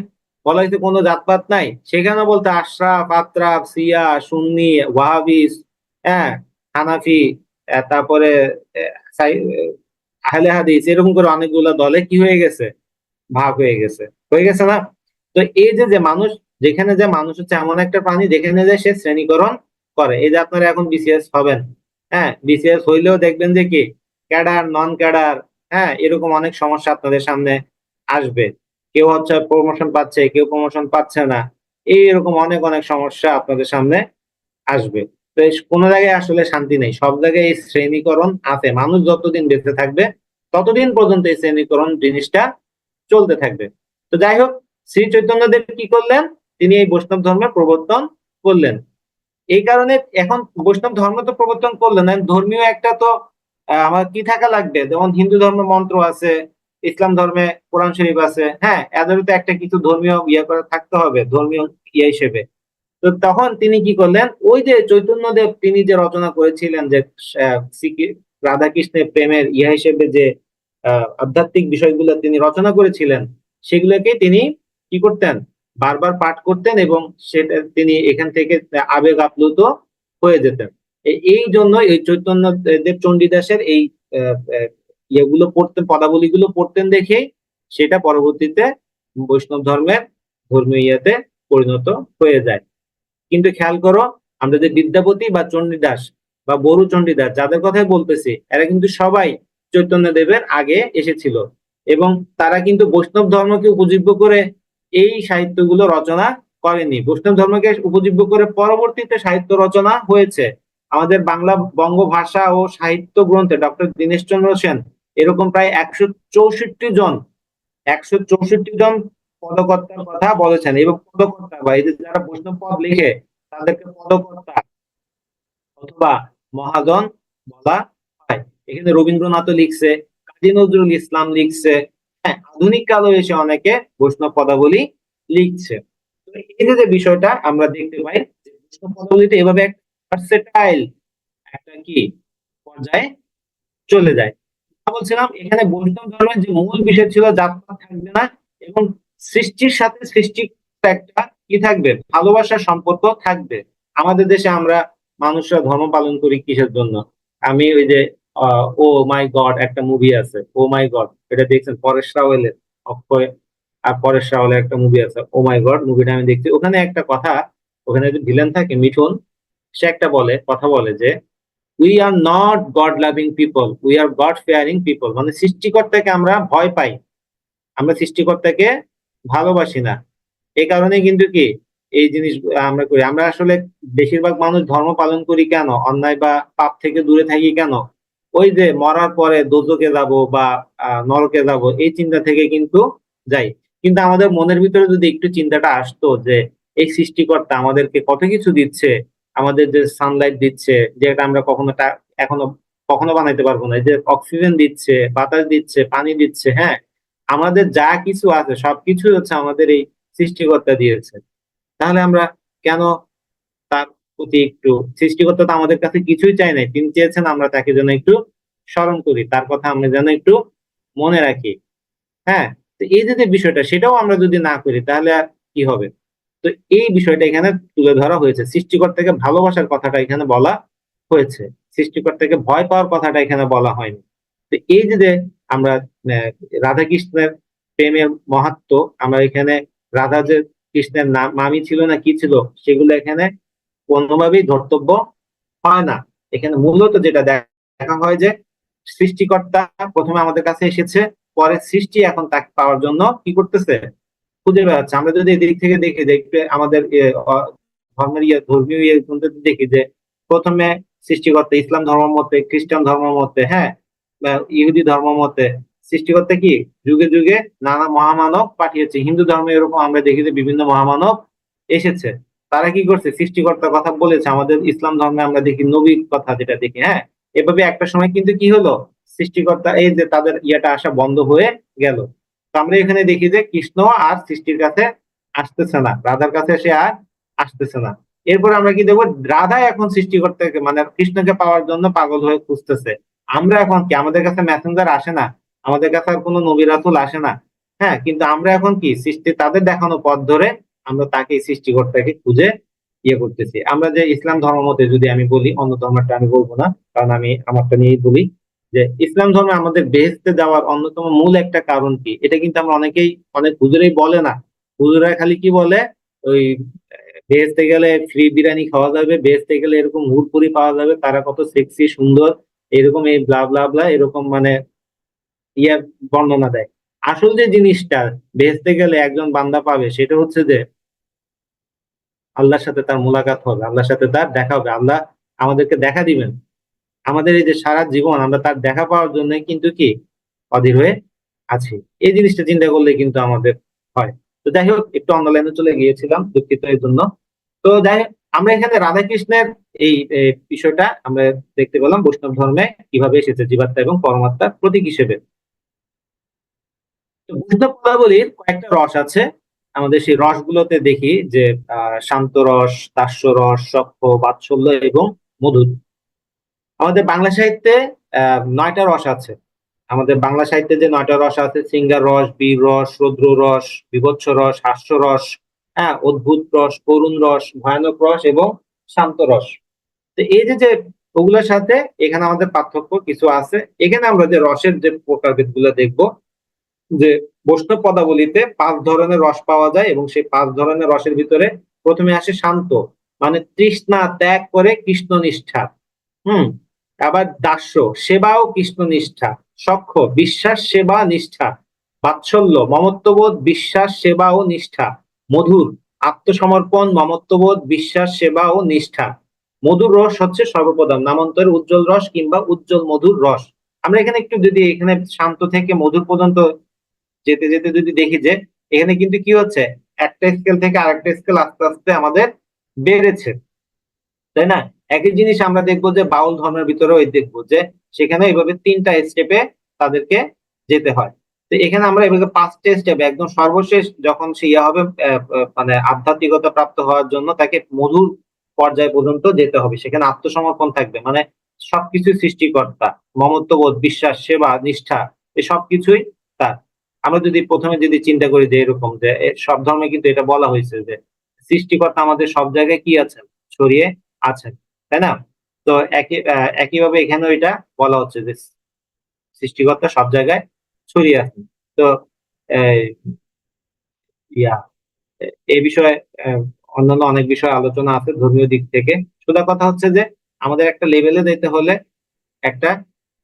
Speaker 1: বলা হয়েছে কোনো জাতপাত নাই, সেখানে বলতে আশরাফ, আতরাফ, সিয়া, সুন্নি, ওয়াহাবিস, হ্যাঁ, হানাফি, তারপরে আহলে হাদিস, এরকম করে অনেকগুলো দলে কি হয়ে গেছে, ভাগ হয়ে গেছে না। তো এই যে যে মানুষ, যেখানে যে মানুষ হচ্ছে এমন একটা প্রাণী যেখানে যে সে শ্রেণীকরণ করে। এই যে আপনারা এখন বিসিএস হবেন, হ্যাঁ, বিসিএস হইলেও দেখবেন যে কি ক্যাডার, নন ক্যাডার, হ্যাঁ, এরকম অনেক সমস্যা আপনাদের সামনে আসবে। কেউ হচ্ছে প্রমোশন পাচ্ছে, কেউ প্রমোশন পাচ্ছে না, এইরকম অনেক অনেক সমস্যা আপনাদের সামনে আসবে। তো কোনো জায়গায় আসলে শান্তি নেই, সব জায়গায় এই শ্রেণীকরণ আছে। মানুষ যতদিন বেঁচে থাকবে ততদিন পর্যন্ত এই শ্রেণীকরণ জিনিসটা চলতে থাকবে। তো যাই হোক, শ্রী চৈতন্যদেব কি করলেন, তিনি এই বৈষ্ণব ধর্মের প্রবর্তন করলেন। এই কারণে এখন বৈষ্ণব ধর্ম তো প্রবর্তন করলেন, ধর্মীয় একটা তো আমার কি থাকা লাগবে, যেমন হিন্দু ধর্মের মন্ত্র আছে, ইসলাম ধর্মে কোরআন শরীফ আছে, হ্যাঁ, এদেরও তো একটা কিছু ধর্মীয় ইয়ে করে থাকতে হবে, ধর্মীয় ইয়ে হিসেবে। তো তখন তিনি কি করলেন, ওই যে চৈতন্যদেব তিনি যে রচনা করেছিলেন যে রাধা কৃষ্ণের প্রেমের ইয়া হিসেবে যে আধ্যাত্মিক বিষয়গুলো তিনি রচনা করেছিলেন, সেগুলোকে তিনি কি করতেন, বারবার পাঠ করতেন, এবং সেটা তিনি এখান থেকে আবেগ আপ্লুত হয়ে যেতেন। এই জন্য এই চৈতন্য দেব চণ্ডীদাসের এই ইয়েগুলো পড়তেন, পদাবলীগুলো পড়তেন দেখেই সেটা পরবর্তীতে বৈষ্ণব ধর্মের ধর্মীয় ইয়েতে পরিণত হয়ে যায়। কিন্তু খেয়াল করো, আমরা যে বিদ্যাপতি বা চণ্ডীদাস বা বড়ু চণ্ডীদাস যাদের কথাই বলতেছি, এরা কিন্তু সবাই চৈতন্য দেবের আগে এসেছিল, এবং তারা কিন্তু বৈষ্ণব ধর্মকে উপজীব্য করে এই সাহিত্যগুলো রচনা করেনি। বৈষ্ণব ধর্মকে উপজীব্য করে পরবর্তীতে সাহিত্য রচনা হয়েছে। আমাদের বাংলা বঙ্গভাষা ও সাহিত্য গ্রন্থে ডক্টর দীনেশচন্দ্র সেন এরকম প্রায় 164 জন পদকর্তার কথা বলেছেন, এবং পদকর্তা বা এই যে যারা বৈষ্ণব পদ লিখে তাদেরকে পদকর্তা অথবা মহাজন বলা হয়। এখানে রবীন্দ্রনাথও লিখছে, কাজী নজরুল ইসলাম লিখছে, হ্যাঁ, আধুনিক কালে এসে অনেকে বৈষ্ণব পদাবলী লিখছে। তো এই যে বিষয়টা আমরা দেখতে পাই যে বৈষ্ণব পদাবলীতে এভাবে ভার্সেটাইল একটা কি পর্যায়ে চলে যায়। বলছিলাম এখানে বৈষ্ণব ধর্মের যে মূল বিষয় ছিল যাত্রা থাকবে না, এবং সৃষ্টির সাথে সৃষ্টির একটা কি থাকবে, ভালোবাসার সম্পর্ক থাকবে। আমাদের দেশে আমরা মানুষরা ধর্ম পালন করি কিসের জন্য? আমি ওই যে ও মাই গড একটা মুভি আছে, ও মাই গড, এটা দেখছেন? পরেশ রাওয়ালের, অক্ষয় আর পরেশ রাওয়ালের একটা মুভি আছে ও মাই গড, মুভিটা আমি দেখছি। ওখানে একটা কথা, ওখানে যে ভিলেন থাকে মিঠুন, সে একটা কথা বলে যে we are not God loving people, we are God fearing people. মানে সৃষ্টিকর্তাকে আমরা ভয় পাই, আমরা সৃষ্টিকর্তাকে ভালোবাসি না। এই কারণে কিন্তু কি এই জিনিস আমরা করি। আমরা আসলে বেশিরভাগ মানুষ ধর্ম পালন করি কেন, অন্যায় বা পাপ থেকে দূরে থাকি কেন, ওই যে মরার পরে দোজখে যাব বা নরকে যাব, এই চিন্তা থেকে কিন্তু যাই। কিন্তু আমাদের মনের ভিতরে যদি একটু চিন্তাটা আসতো যে এই সৃষ্টিকর্তা আমাদেরকে কত কিছু দিচ্ছে, আমাদের যে সানলাইট দিচ্ছে, যেটা আমরা এখনো কখনো বানাইতে পারবো না, এই যে অক্সিজেন দিচ্ছে, বাতাস দিচ্ছে, পানি দিচ্ছে, হ্যাঁ, আমাদের যা কিছু আছে সবকিছু হচ্ছে আমাদের এই সৃষ্টিকর্তা দিয়েছে। তাহলে আমরা কেন তার প্রতি একটু, সৃষ্টিকর্তা তো আমাদের কাছে কিছুই চাই নাই, তিনি চেয়েছেন আমরা তাকে যেন একটু স্মরণ করি, তার কথা আমরা যেন একটু মনে রাখি। হ্যাঁ, তো এই যে বিষয়টা, সেটাও আমরা যদি না করি তাহলে আর কি হবে? তো এই বিষয়টা এখানে তুলে ধরা হয়েছে, সৃষ্টিকর্তাকে ভালোবাসার কথাটা এখানে বলা হয়েছে, সৃষ্টিকর্তাকে ভয় পাওয়ার কথাটা এখানে বলা হয়নি। তো এই যে আমরা রাধা কৃষ্ণের প্রেমের মাহাত্ম্য, আমরা এখানে রাধা যে কৃষ্ণের নাম মামি ছিল না কি ছিল, সেগুলো এখানে কোনোভাবেই ধর্তব্য হয় না। এখানে মূলত যেটা দেখা হয় যে সৃষ্টিকর্তা প্রথমে আমাদের কাছে এসেছে, পরে সৃষ্টি এখন তাকে পাওয়ার জন্য কি করতেছে, খুঁজে বেড়াচ্ছে। আমরা যদি এদিক থেকে দেখি যে একটু আমাদের ধর্মের ধর্মীয় গুলোতে দেখি যে প্রথমে সৃষ্টিকর্তা ইসলাম ধর্ম মতে, খ্রিস্টান ধর্ম মতে, হ্যাঁ, বা ইহুদি ধর্ম মতে সৃষ্টিকর্তা কি যুগে যুগে নানা মহামানব পাঠিয়েছে। হিন্দু ধর্মে এরকম আমরা দেখি যে বিভিন্ন মহামানব এসেছে, তারা কি করছে, সৃষ্টিকর্তার কথা বলেছে। আমাদের ইসলাম ধর্মে আমরা দেখি নবীর কথা যেটা দেখি, হ্যাঁ, এভাবে একটা সময় কিন্তু কি হলো, সৃষ্টিকর্তা এই যে তাদের ইয়েটা আসা বন্ধ হয়ে গেল। তো আমরা এখানে দেখি যে কৃষ্ণ আর সৃষ্টির কাছে আসতেছে না, রাধার কাছে সে আর আসতেছে না। এরপর আমরা কি দেখবো, রাধা এখন সৃষ্টিকর্তাকে মানে কৃষ্ণকে পাওয়ার জন্য পাগল হয়ে খুঁজতেছে। আমরা এখন কি, আমাদের কাছে মেসেঞ্জার আসে না, আমাদের কাছে আর কোনো নবী রাসূল আসে না, হ্যাঁ, কিন্তু আমরা এখন কি সৃষ্টি তাদের দেখানো পথ ধরে আমরা তাকে সৃষ্টিকর্তাকে খুঁজে ইয়ে করতেছি। আমরা যে ইসলাম ধর্ম মতে যদি আমি বলি, অন্য ধর্মটা আমি বলবো না, কারণ আমি আমারটা নিয়েই বলি, যে ইসলাম ধর্মে আমাদের বেহেশতে যাওয়ার অন্যতম মূল একটা কারণ কি, এটা কিন্তু আমরা অনেক হুজুরেই বলে না। হুজুরা খালি কি বলে, ওই বেহেশতে গেলে ফ্রি বিরিয়ানি খাওয়া যাবে, বেহেশতে গেলে এরকম হুরপুরি পাওয়া যাবে, তারা কত সেক্সি সুন্দর, এরকম এই ব্লা ব্লা ব্লা এরকম মানে ইয়ে বর্ণনা দেয়। আসল যে জিনিসটা বেহেশতে গেলে একজন বান্দা পাবে সেটা হচ্ছে যে আল্লাহর সাথে তার মোলাকাত হবে, আল্লাহর সাথে তার দেখা হবে, আল্লাহ আমাদেরকে দেখা দিবেন। আমাদের এই যে সারা জীবন আমরা তার দেখা পাওয়ার জন্য কিন্তু কি অধীর হয়ে আছি। এই জিনিসটা চিন্তা করলে কিন্তু আমাদের হয়। তো যাই হোক, একটু অন্য লাইনে চলে গিয়েছিলাম, দুঃখিত এর জন্য। তো যাই হোক, আমরা এখানে রাধাকৃষ্ণের এই বিষয়টা আমরা দেখতে পেলাম বৈষ্ণব ধর্মে কিভাবে এসেছে জীবাত্মা এবং পরমাত্মার প্রতীক হিসেবে। তো বৈষ্ণব পদাবলীর কয়েকটা রস আছে। আমাদের সেই রসগুলোতে দেখি যে শান্ত রস, দাস্য রস, সখ্য, বাৎসল্য এবং মধুর। আমাদের বাংলা সাহিত্যে 9টা রস আছে। আমাদের বাংলা সাহিত্যে যে 9টা রস আছে, সিঙ্গার রস, বীর রস, রৌদ্র রস, বীভৎস রস, হাস্য রস, হ্যাঁ, অদ্ভুত রস, করুণ রস, ভয়ানক রস এবং শান্ত রস। তো এই যে যে ওগুলোর সাথে এখানে আমাদের পার্থক্য কিছু আছে। এখানে আমরা যে রসের যে প্রকারভেদ গুলো দেখবো, যে বৈষ্ণব পদাবলীতে 5 ধরনের রস পাওয়া যায় এবং সেই 5 ধরনের রসের ভিতরে প্রথমে আসে শান্ত, মানে তৃষ্ণা ত্যাগ করে কৃষ্ণ নিষ্ঠা। হুম। আবার দাস্য, সেবা ও কৃষ্ণ নিষ্ঠা। সখ্য, বিশ্বাস, সেবা, নিষ্ঠা। বাৎসল্য, মমত্ববোধ, বিশ্বাস, সেবা ও নিষ্ঠা। মধুর, আত্মসমর্পণ, মমত্ববোধ, বিশ্বাস, সেবা ও নিষ্ঠা। মধুর রস হচ্ছে সর্বপ্রধান, নামান্তরের উজ্জ্বল রস কিংবা উজ্জ্বল মধুর রস। আমরা এখানে একটু যদি এখানে শান্ত থেকে মধুর পর্যন্ত যেতে যেতে যদি দেখি যে এখানে কিন্তু কি হচ্ছে, একটা স্কেল থেকে আরেকটা স্কেল আস্তে আস্তে আমাদের বেড়েছে, তাই না? একই জিনিস আমরা দেখবো যে বাউল ধর্মের ভিতরেও দেখবো যে সেখানে এইভাবে 3টা স্টেপে তাদেরকে যেতে হয়। তো এখানে আমরা এভাবে 5টা স্টেপে একদম সর্বশেষ যখন সে ইয়া হবে, মানে আধ্যাত্মিকতা প্রাপ্ত হওয়ার জন্য তাকে মধুর পর্যায় পর্যন্ত যেতে হবে। সেখানে আত্মসমর্পণ থাকবে, মানে সবকিছু সৃষ্টিকর্তা, মমত্ববোধ, বিশ্বাস, সেবা, নিষ্ঠা, এই সবকিছুই তার। আমরা যদি প্রথমে যদি চিন্তা করি যে এরকম যে সব ধর্মে কিন্তু এটা বলা হয়েছে যে সৃষ্টিকর্তা আমাদের সব জায়গায় কি আছেন, ছড়িয়ে আছেন, তাই না? তো একইভাবে এখানেও এটা বলা হচ্ছে যে সৃষ্টিকর্তা সব জায়গায় ছড়িয়ে আছেন। তো এই, ইয়া এই বিষয়ে আহ, অন্যান্য অনেক বিষয় আলোচনা আছে ধর্মীয় দিক থেকে। সোজা কথা হচ্ছে যে আমাদের একটা লেভেলে যেতে হলে একটা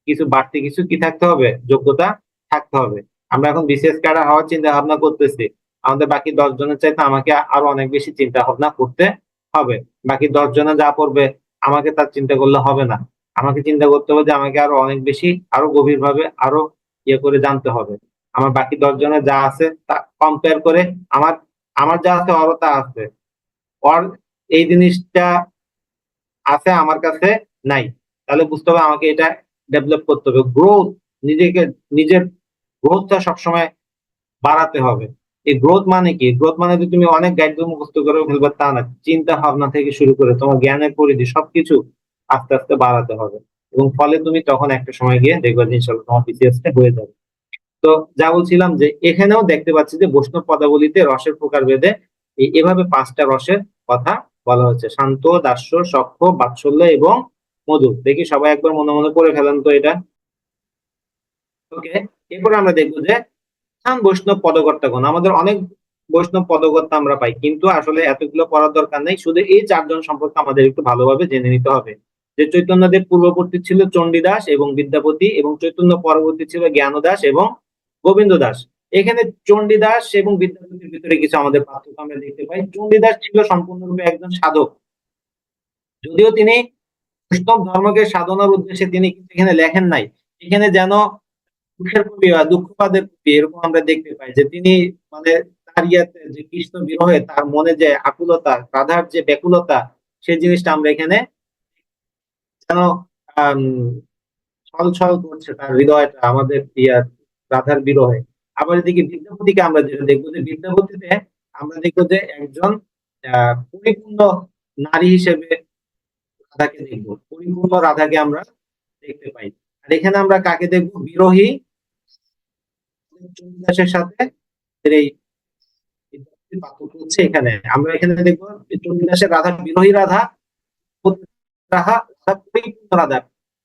Speaker 1: কিছু বাড়তি কিছু কি থাকতে হবে, যোগ্যতা থাকতে হবে। আমরা এখন বিসিএস ক্যাডার হওয়ার চিন্তা ভাবনা করতেছি, আমাদের বাকি 10 জনের চাইতে আমাকে আরো অনেক বেশি চিন্তা ভাবনা করতে হবে। বাকি 10 জনে যা পড়বে আমাকে তার চিন্তা করলে হবে না। আমাকে চিন্তা করতে হবে যে আমাকে আরো অনেক বেশি, আরো গভীর ভাবে, আরো ইয়ে করে জানতে হবে। আমার বাকি 10 জনের যা আছে তা কম্পেয়ার করে আমার আমার যা আছে ওরও তা আছে, ওর এই জিনিসটা আছে আমার কাছে নাই। তাহলে বুঝতে হবে আমাকে এটা ডেভেলপ করতে হবে। গ্রোথ, নিজেকে, নিজের গ্রোথটা সবসময় বাড়াতে হবে। এই গ্রোথ মানে কি? গ্রোথ মানে যে তুমি অনেক গাইড বই মুখস্থ করে ফেলবে তা না। চিন্তা ভাবনা থেকে শুরু করে তোমার জ্ঞানের পরিধি সবকিছু আস্তে আস্তে বাড়াতে হবে, এবং ফলে তুমি তখন একটা সময় গিয়ে দেখবে যে ইনশাল্লাহ তোমার বিসিএস টা হয়ে যাবে। তো যা বলছিলাম যে এখানেও দেখতে পাচ্ছি যে বৈষ্ণব পদাবলীতে রসের প্রকারভেদে এভাবে 5টা রসের কথা বলা হচ্ছে: শান্ত, দাস্য, সখ্য, বাৎসল্য এবং মধু। দেখি সবাই একবার মনে মনে করে ফেলেন তো এটা। ওকে, এরপরে আমরা দেখবো যে স্থান বৈষ্ণব পদকর্তাগণ। আমাদের অনেক বৈষ্ণব পদকর্তা আমরা পাই, কিন্তু আসলে এতগুলো পড়ার দরকার নেই, শুধু এই 4জন সম্পর্কে আমাদের একটু ভালোভাবে জেনে নিতে হবে। যে চৈতন্যদেব পূর্ববর্তী ছিল চণ্ডীদাস এবং বিদ্যাপতি, এবং চৈতন্য পরবর্তী ছিল জ্ঞানদাস এবং গোবিন্দ দাস। এখানে চণ্ডীদাস এবং বিদ্যাপতির ভিতরে কিছু আমাদের পার্থক্য আমরা দেখতে পাই। চণ্ডীদাস ছিল সম্পূর্ণরূপে একজন সাধক, যদিও তিনি বৈষ্ণব ধর্মকে সাধনার উদ্দেশ্যে তিনি কিন্তু এখানে লেখেন নাই। এখানে যেন দুঃখের কবি বা দুঃখবাদের কবি এরকম আমরা দেখতে পাই যে তিনি, মানে তার ইয়াতে যে কৃষ্ণ বিরহে তার মনে যে আকুলতা, রাধার যে ব্যাকুলতা, সেই জিনিসটা আমরা এখানে যেন আহ ছল ছল করছে তার হৃদয়টা আমাদের ইয়ার রাধার বিরহে। আবার এদিকে বিদ্যাপতিকে আমরা যেটা দেখবো যে বিদ্যাপতিতে আমরা দেখবো যে একজন পরিপূর্ণ নারী হিসেবে রাধাকে দেখবো, পরিপূর্ণ রাধাকে আমরা দেখতে পাই। আর এখানে আমরা কাকে দেখবো? বিরোহী চণ্ডীদাসের সাথে এই পার্থক্য হচ্ছে এখানে। আমরা এখানে দেখবো চণ্ডীদাসের রাধা বিরোহী রাধা, রাধা পরিপূর্ণ রাধা,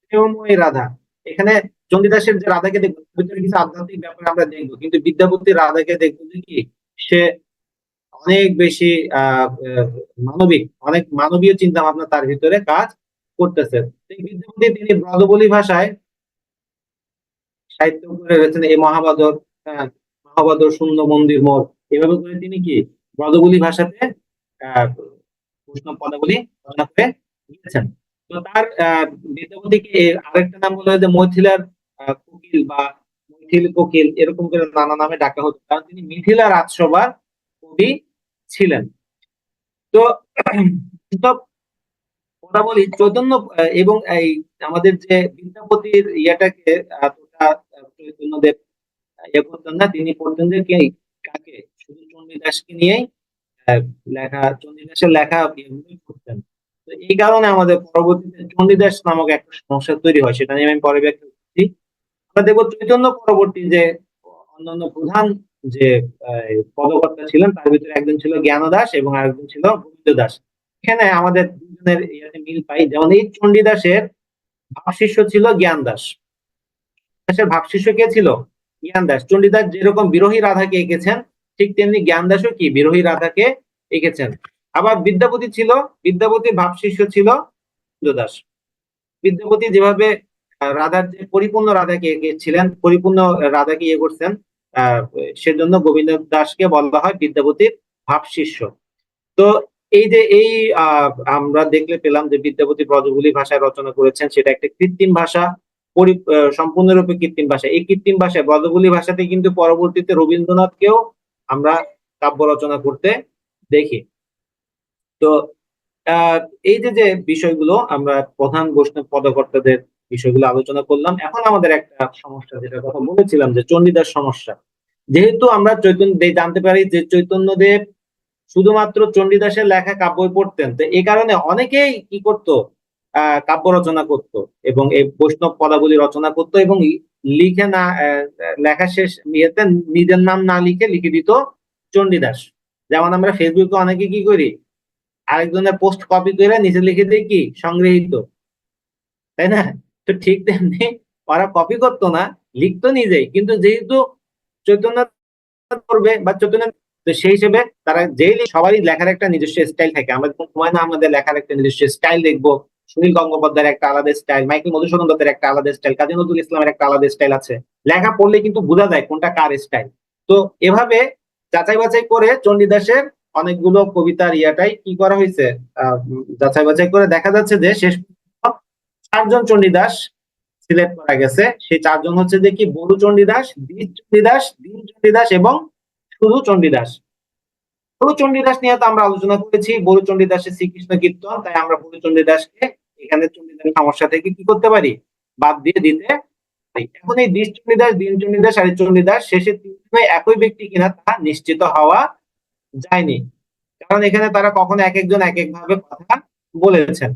Speaker 1: প্রেমময়ী রাধা। এখানে চণ্ডীদাসের যে রাধাকে দেখবো ভিতরে কিছু আধ্যাত্মিক ব্যাপার আমরা দেখবো, কিন্তু বিদ্যাপতির রাধাকে দেখবো যে কি, সে অনেক বেশি মানবিক, অনেক মানবীয় চিন্তা ভাবনা তার ভিতরে কাজ করতেছে। বিদ্যাপতি তিনি ব্রজবুলি ভাষায় সাহিত্য করে রয়েছেন এই মহাবাদর, নহবতর শূন্য মন্দির মোর, এভাবে করে তিনি কি ব্রজবুলি ভাষাতে প্রশ্ন পদাবলী রচনা করে লিখেছেন। তো তার বিদ্যাপতিকে আরেকটা নাম বলা হয় যে মৈথিলার কোকিল বা মৈথিল কোকিল, এরকম করে নানা নামে ডাকা হতো, কারণ তিনি মিথিলা রাজসভার কবি ছিলেন। তো কথা বলি চৈতন্য এবং এই আমাদের যে বিদ্যাপতির ইয়েটাকে চৈতন্যদেব ইয়ে করতেন না, তিনি পড়তেন যে কে কাকে, শুধু চণ্ডীদাসকে নিয়েই লেখা, চণ্ডীদাসের লেখা এগুলোই করতেন। তো এই কারণে আমাদের পরবর্তীতে চণ্ডীদাস নামক একটা সমস্যা তৈরি হয়, সেটা নিয়ে আমি পরে ব্যাখ্যা করছি। আমরা দেখবো চৈতন্য পরবর্তী যে অন্যান্য প্রধান যে পদকর্তা ছিলেন তার ভিতরে একজন ছিল জ্ঞানদাস এবং আরেকজন ছিল গোবিন্দ দাস। এখানে আমাদের দুজনের ইয়াতে মিল পাই, যেমন এই চণ্ডীদাসের ভাবশিষ্য ছিল জ্ঞান দাস। দাসের ভাবশিষ্য কে ছিল? জ্ঞান দাস। চণ্ডীদাস যেরকম বিরোহী রাধাকে এঁকেছেন, ঠিক তেমনি জ্ঞান দাসও কি বিরোহী রাধাকে এঁকেছেন। আবার বিদ্যাপতি ছিল, বিদ্যাপতির ভাবশিষ্য ছিল গোবিন্দ দাস। বিদ্যাপতি যেভাবে রাধার যে পরিপূর্ণ রাধাকে এঁকেছিলেন, পরিপূর্ণ রাধাকে ইয়ে করছেন, সেজন্য গোবিন্দ দাসকে বলা হয় বিদ্যাপতির ভাবশিষ্য। তো এই যে এই আমরা দেখলে পেলাম যে বিদ্যাপতি ব্রজবুলি ভাষায় রচনা করেছেন, সেটা একটা কৃত্রিম ভাষা, সম্পূর্ণরূপে কৃত্রিম ভাষা। এই কৃত্রিম ভাষায় ব্রজবুলি ভাষাতে কিন্তু পরবর্তীতে রবীন্দ্রনাথকেও আমরা কাব্য রচনা করতে দেখি। তো এই যে যে বিষয়গুলো আমরা প্রধান বৈষ্ণব পদকর্তাদের বিষয়গুলো আলোচনা করলাম, এখন আমাদের একটা সমস্যা, যেটা কথা বলেছিলাম যে চণ্ডীদাস সমস্যা। যেহেতু আমরা জানতে পারি যে চৈতন্যদেব শুধুমাত্র চণ্ডীদাসের লেখা কাব্য পড়তেন, তো এই কারণে অনেকেই কি করতো, কাব্য রচনা করত এবং এই বৈষ্ণব পদাবলী রচনা করত এবং লিখে না লেখা শেষ ইয়েতে নিজের নাম না লিখে লিখে দিত চণ্ডীদাস। যেমন আমরা ফেসবুকে অনেকে কি করি, আরেকজনের পোস্ট কপি করে নিচে লিখে দিই কি সংগৃহীত, তাই না? তো ঠিক তেমনি ওরা কপি করতো না, লিখতো নিজেই, কিন্তু যেহেতু চৈতন্য করবে বা চৈতন্য, তো সেই হিসেবে তারা সবারই লেখার একটা নিজস্ব স্টাইল থাকে। আমরা হুমায়ুন আহমেদের লেখার একটা নিজস্ব স্টাইল দেখবো, সুনীল গঙ্গোপাধ্যায়ের একটা আলাদা স্টাইল, মাইকেল মধুসূদন দত্তের একটা আলাদা স্টাইল, কাজী নজরুল ইসলামের একটা আলাদা স্টাইল আছে। লেখা পড়লে কিন্তু বোঝা যায় কোনটা কার স্টাইল। তো এভাবে যাচাই বাছাই করে চণ্ডীদাসের অনেকগুলো কবিতার ইয়াটাই কি করা হয়েছে, যাচাই বাছাই করে দেখা যাচ্ছে যে শেষ 4জন চণ্ডীদাস সিলেক্ট করা গেছে। সেই 4জন হচ্ছে যে কি বড়ু চণ্ডীদাস, দ্বিজ চণ্ডীদাস, দীন চণ্ডীদাস এবং শুধু চণ্ডীদাস। বড়ু চণ্ডীদাস নিয়ে তো আমরা আলোচনা করেছি, বড়ু চণ্ডীদাসের শ্রীকৃষ্ণ কীর্তন, তাই আমরা বড়ু চণ্ডীদাসকে এখানে চণ্ডীদাস সমস্যা থেকে কি করতে পারি, বাদ দিয়ে দিতে পারি। এখন এই দ্বিজ চণ্ডীদাস, দীন চণ্ডীদাস আর চণ্ডীদাস শেষে তিনজনে একই ব্যক্তি কিনা তা নিশ্চিত হওয়া যায়নি, কারণ এখানে তারা কখনো এক একজন এক এক ভাবে কথা বলেছেন,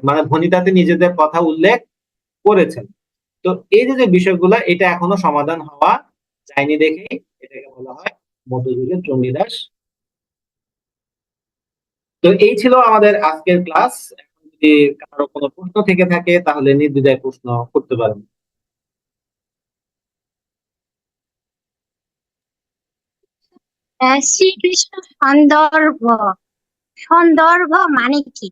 Speaker 1: মানে ভণিতাতে নিজেদের কথা উল্লেখ করেছেন। তো এই যে বিষয়গুলো, এটা এখনো সমাধান হওয়া যায়নি দেখেই এটাকে বলা হয় মধ্যযুগের চণ্ডীদাস। তো এই ছিল আমাদের আজকের ক্লাস। এখন যদি কারো কোনো প্রশ্ন থেকে থাকে তাহলে নির্দ্বিধায় প্রশ্ন করতে পারেন।
Speaker 3: শ্রীকৃষ্ণ সন্দর্ভ, সন্দর্ভ মানে কি?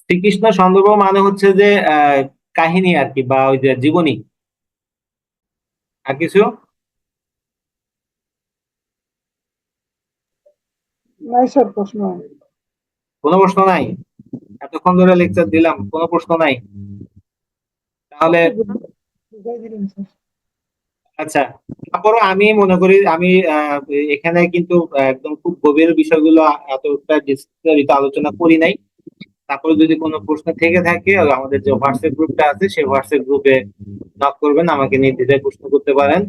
Speaker 1: শ্রীকৃষ্ণ সন্দর্ভ মানে হচ্ছে যে কাহিনী আর কি, বা ওই যে জীবনী, আর কিছু
Speaker 2: নাই স্যার, প্রশ্ন
Speaker 1: কোনো প্রশ্ন নাই? এতক্ষণ ধরে লেকচার দিলাম, কোনো প্রশ্ন নাই? তাহলে
Speaker 2: বুঝাই দিলেন স্যার।
Speaker 1: আচ্ছা, তারপরও আমি মনে করি আমি এখানে কিন্তু একদম খুব গভীর বিষয়গুলো এতটা বিস্তারিত আলোচনা করি নাই। তারপরে যদি কোনো প্রশ্ন থেকে থাকে আমাদের যে হোয়াটসঅ্যাপ গ্রুপটা আছে সেই হোয়াটসঅ্যাপ গ্রুপে নক করবেন, আমাকে নির্দ্বিধায় প্রশ্ন করতে পারেন।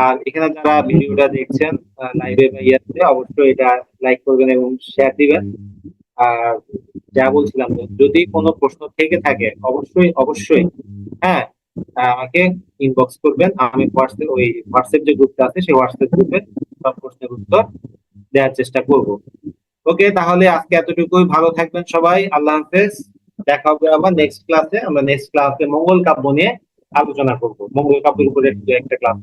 Speaker 1: আর এখানে যারা ভিডিওটা দেখছেন লাইভে বা ইয়াতে, অবশ্যই এটা লাইক করবেন এবং শেয়ার দিবেন। আর যা বলছিলাম, যদি কোনো প্রশ্ন থেকে থাকে অবশ্যই অবশ্যই হ্যাঁ আমাকে ইনবক্স করবেন, আমি হোয়াটসঅ্যাপ যে গ্রুপটা আছে সেই হোয়াটসঅ্যাপ গ্রুপে সব প্রশ্নের উত্তর দেওয়ার চেষ্টা করব। ওকে, তাহলে আজকে এতটুকুই। ভালো থাকবেন সবাই, আল্লাহ হাফেজ। দেখা হবে আবার নেক্সট ক্লাসে। আমরা নেক্সট ক্লাসে মঙ্গল কাব্য নিয়ে আলোচনা করব, মঙ্গল কাব্যের উপরে একটা ক্লাস।